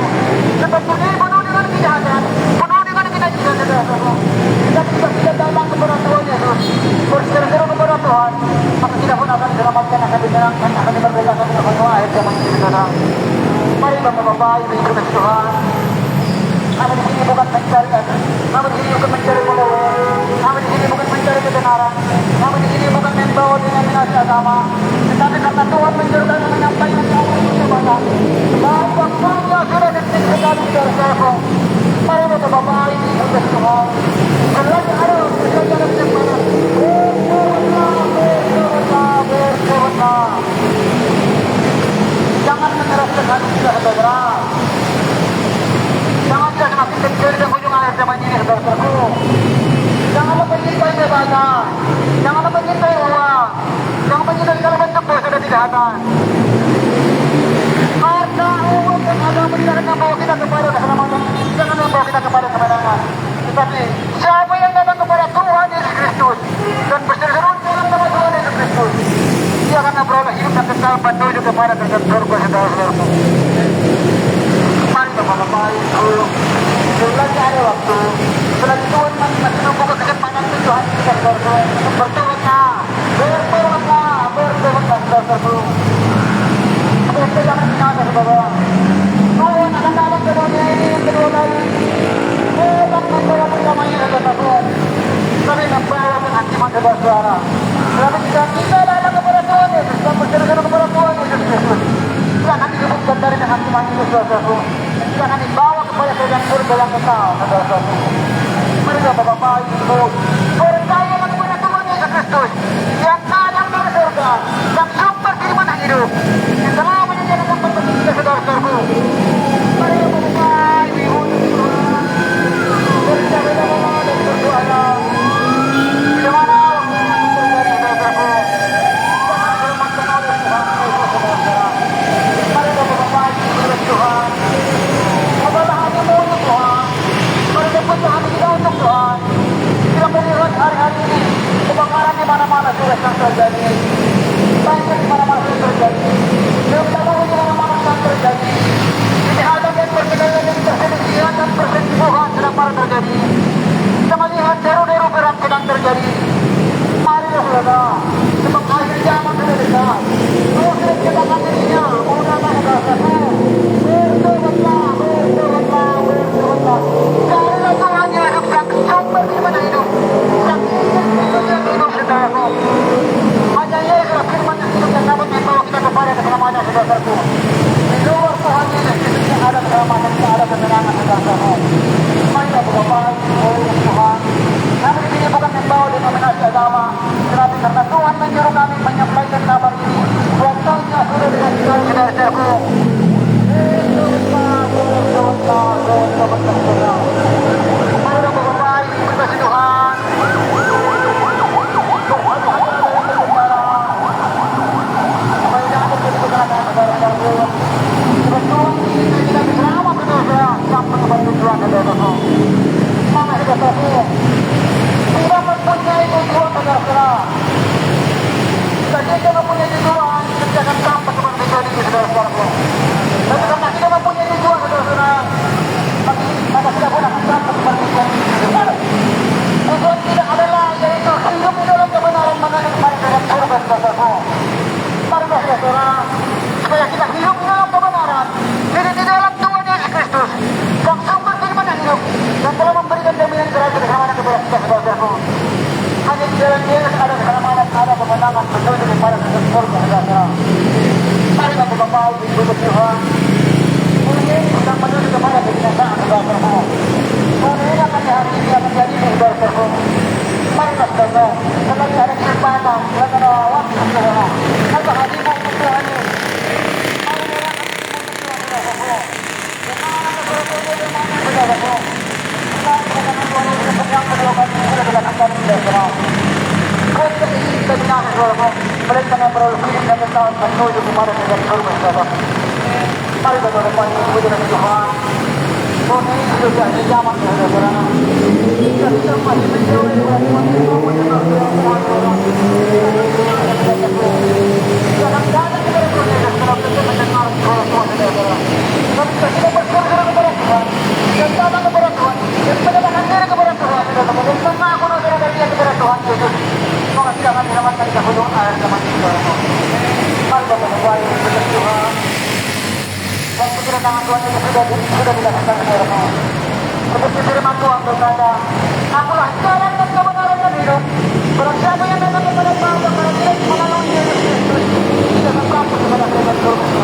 [SPEAKER 1] Tetapi penuh dengan kejahatan, penuh dengan kenajisan saudara-saudaraku. Kita tidak datang kepada Tuhan Yesus, berseru-seru kepada Tuhan, maka tidak pun akan diselamatkan, akan dimenangkan, akan dimerdekakan dengan semua akhir zaman ini saudara. Mari Bapak-Bapak, Ibu-Ibu kasih Tuhan. Kami di sini bukan mencari kami di sini bukan mencari follower, kami di sini bukan mencari kebenaran, kami di sini bukan membawa denominasi agama, tetapi karena Tuhan menyuruh kami menyampaikan kebenaran. Baik waktunya sudah detik sekali saudara-saudaraku. Mari Bapak-Bapak, Ibu kasih Tuhan. Selagi ada kejadian yang mana, berkuranglah. Jangan menyerahkan hati kita saudara. Jangan kita semakin kecil dan ujung akhir zaman ini saudara-saudaraku. Janganlah mencintai jabatan, janganlah mencintai uang, jangan mencintai segala bentuk dosa dan kejahatan. Harta, uang dan agama tidak akan membawa kita kepada keselamatan, jangan membawa kita kepada kemenangan. Tetapi siapa yang datang kepada Tuhan Yesus Kristus dan berseru-seru dalam nama Tuhan Yesus Kristus, dia akan memperoleh hidup dan kekal menuju kepada kerajaan surga saudara-saudaraku. Mari Bapak-Bapak, Ibu, selagi ada waktu, selagi Tuhan masih membuka kesempatan Tuhan kita saudara-saudara, bertobatlah, saudara-saudaraku. Kita jangan binasa saudara. Tuhan akan datang ke dunia ini yang kedua kali. Bukan membawa pertamanya saudara-saudara, tapi membawa penghakiman saudara-saudara. Tetapi jika kita datang kepada Tuhan Yesus dan berseru-seru kepada Tuhan Yesus Kristus, kita akan disebutkan dari penghakiman itu saudara-saudaraku. Kita akan dibawa kepada kerajaan surga yang kekal saudara-saudaraku. Mari Bapak-Bapak, Ibu, percayalah kepada Tuhan Yesus Kristus yang datang dari surga, yang sumber firman hidup, yang telah menyediakan tempat bagi kita saudara-saudaraku. Mari Bapak-Bapak, Ibu, berjalan dan berdoalah. Di mana waktu yang terjadi saudara-saudaraku, jangan dilemahkan oleh Tuhan Yesus saudara-saudara. Mari Bapak-Bapak, Ibu, Tuhan. Apabila hatimu untuk Tuhan, mari jemputlah hati kita untuk Tuhan. Kita melihat hari-hari ini kebakaran di mana-mana sudah terjadi, banjir di mana-mana sudah terjadi, terutama di mana-mana sudah terjadi, kejahatan dan perceraian dan perselisihan dan perselingkuhan sedang terjadi. Kita melihat deru-deru perang sedang terjadi. Mari saudara, sebab akhir zaman sudah dekat. Tuhan sudah menyatakan dirinya, ulama saudara-saudaraku. Bertobatlah. Carilah Tuhan Yesus yang sumber firman hidup, yang ingin yang hidup saudaraku. Hanya Yesus firman yang hidup yang dapat membawa kita kepada keselamatan saudaraku. Di luar Tuhan Yesus tidak ada keselamatan, tidak ada kemenangan saudaraku. Mari Bapak-Bapak, Ibu, Tuhan. Kami di sini bukan membawa denominasi agama, tetapi karena Tuhan menyuruh kami menyampaikan kabar ini, waktunya sudah dengan saudara-saudaraku. Kita mempunyai tujuan, kita akan sampai kepada tujuan ini saudara-saudaraku. Dan karena kita mempunyai tujuan saudara-saudara, maka kita pun akan sampai kepada tujuan ini saudara. Tujuan tidak adalah yaitu hidup di dalam kebenaran menuju kepada kerajaan surga saudara-saudaraku. Marilah saudara, supaya kita hidup di dalam kebenaran, hidup di dalam Tuhan Yesus Kristus, yang sumber firman hidup, dan telah memberikan jaminan kerajaan keselamatan kepada kita saudara-saudaraku. Hanya di dalam Yesus ada keselamatan, ada kemenangan menuju kepada kerajaan surga saudara. Mari Bapak-Bapak, Ibu, Tuhan. Ini sedang menuju kepada kebinasaan saudara-saudaraku. Ini akan hari ini akan jadi saudara-saudaraku. Mari saudara, selagi ada kesempatan, selagi ada waktu saudara, maka hatimu untuk Tuhan ini. Mari menyerahkan hatimu untuk Tuhan saudara-saudaraku. Dimana saudara-saudara, dimana saudara-saudaraku. Kita kedatangan Tuhan Yesus yang kedua kali sudah dilakukan saudara-saudara. Kita ini kita binasa saudara-saudaraku. Mereka yang beroleh hidup dan kekal menuju kepada kerajaan surga saudara. Mari Bapak-Bapak, Ibu, Tuhan. Kuni sudah di zaman saudara. Kita masih menjauh dari orang yang kadang-kadang kita berpikir kalau kita mendengar suara saudara. Ketika kita bersyukur kepada Tuhan, dan datang kepada Tuhan, dan menyerahkan diri kepada Tuhan, dan mengaku dosa dan dia kepada Tuhan Yesus, maka kita akan diselamatkan dahulu air zaman saudara. Mari Bapak Bapak yang Tuhan, dan kedatangan Tuhan itu sudah dilakukan saudara. Seperti firman Tuhan berkata, akulah jalan dan kebenaran dan hidup. Barang siapa yang datang kepada Bapa, barang tidak melalui Yesus Kristus, tidak akan sampai kepada kerajaan surga.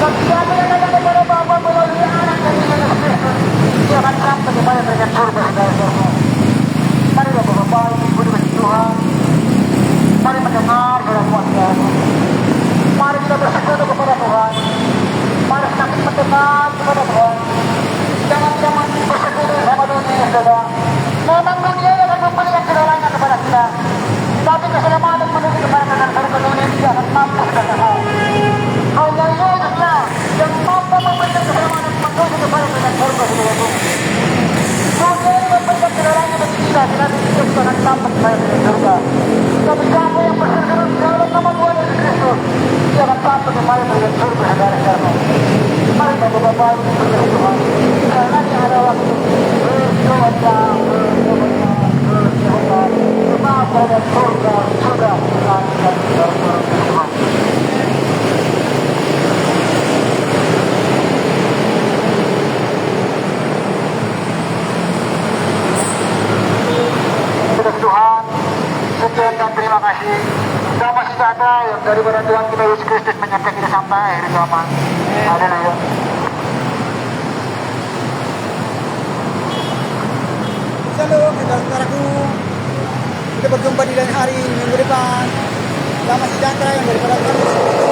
[SPEAKER 1] Dan siapa yang datang kepada Bapa melalui Anak dan Yesus Kristus, dia akan sampai kepada kerajaan surga. Saudara-saudara, mari Bapak-bapak, Ibu dikasih Tuhan, mari mendengar firman Tuhan. Mari kita bersyukur kepada Tuhan. Mari semakin mendekat kepada Tuhan. Jangan kita masih bersyukur sama dunia, saudara. Memang dunia akan memberikan segalanya kepada kita, tapi keselamatan menuju kepada kerajaan surga dunia tidak akan mampu kita tahu. Hanya Yesuslah yang mampu memberikan keselamatan menuju kepada kerajaan surga dunia. Dunia ini memberikan segalanya bagi kita, kita tidak akan sampai kepada kerajaan surga. Tapi siapa yang bersyukur dalam nama Tuhan Yesus Kristus, dia akan sampai kepada kerajaan surga, saudara-saudara. Mari Bapak-bapak bersyukur Tuhan. Karena ini ada waktu berdoa, Bapa dan surga sudah dilakukan Tuhan. Tuhan, sekian dan terima kasih. Damai sejahtera yang daripada Tuhan kita Yesus Kristus menyertai kita sampai akhir zaman. Haleluya.
[SPEAKER 3] Shalom, saudara-saudaraku. Kita berjumpa di lain hari minggu depan. Damai sejahtera yang daripada Tuhan Yesus Kristus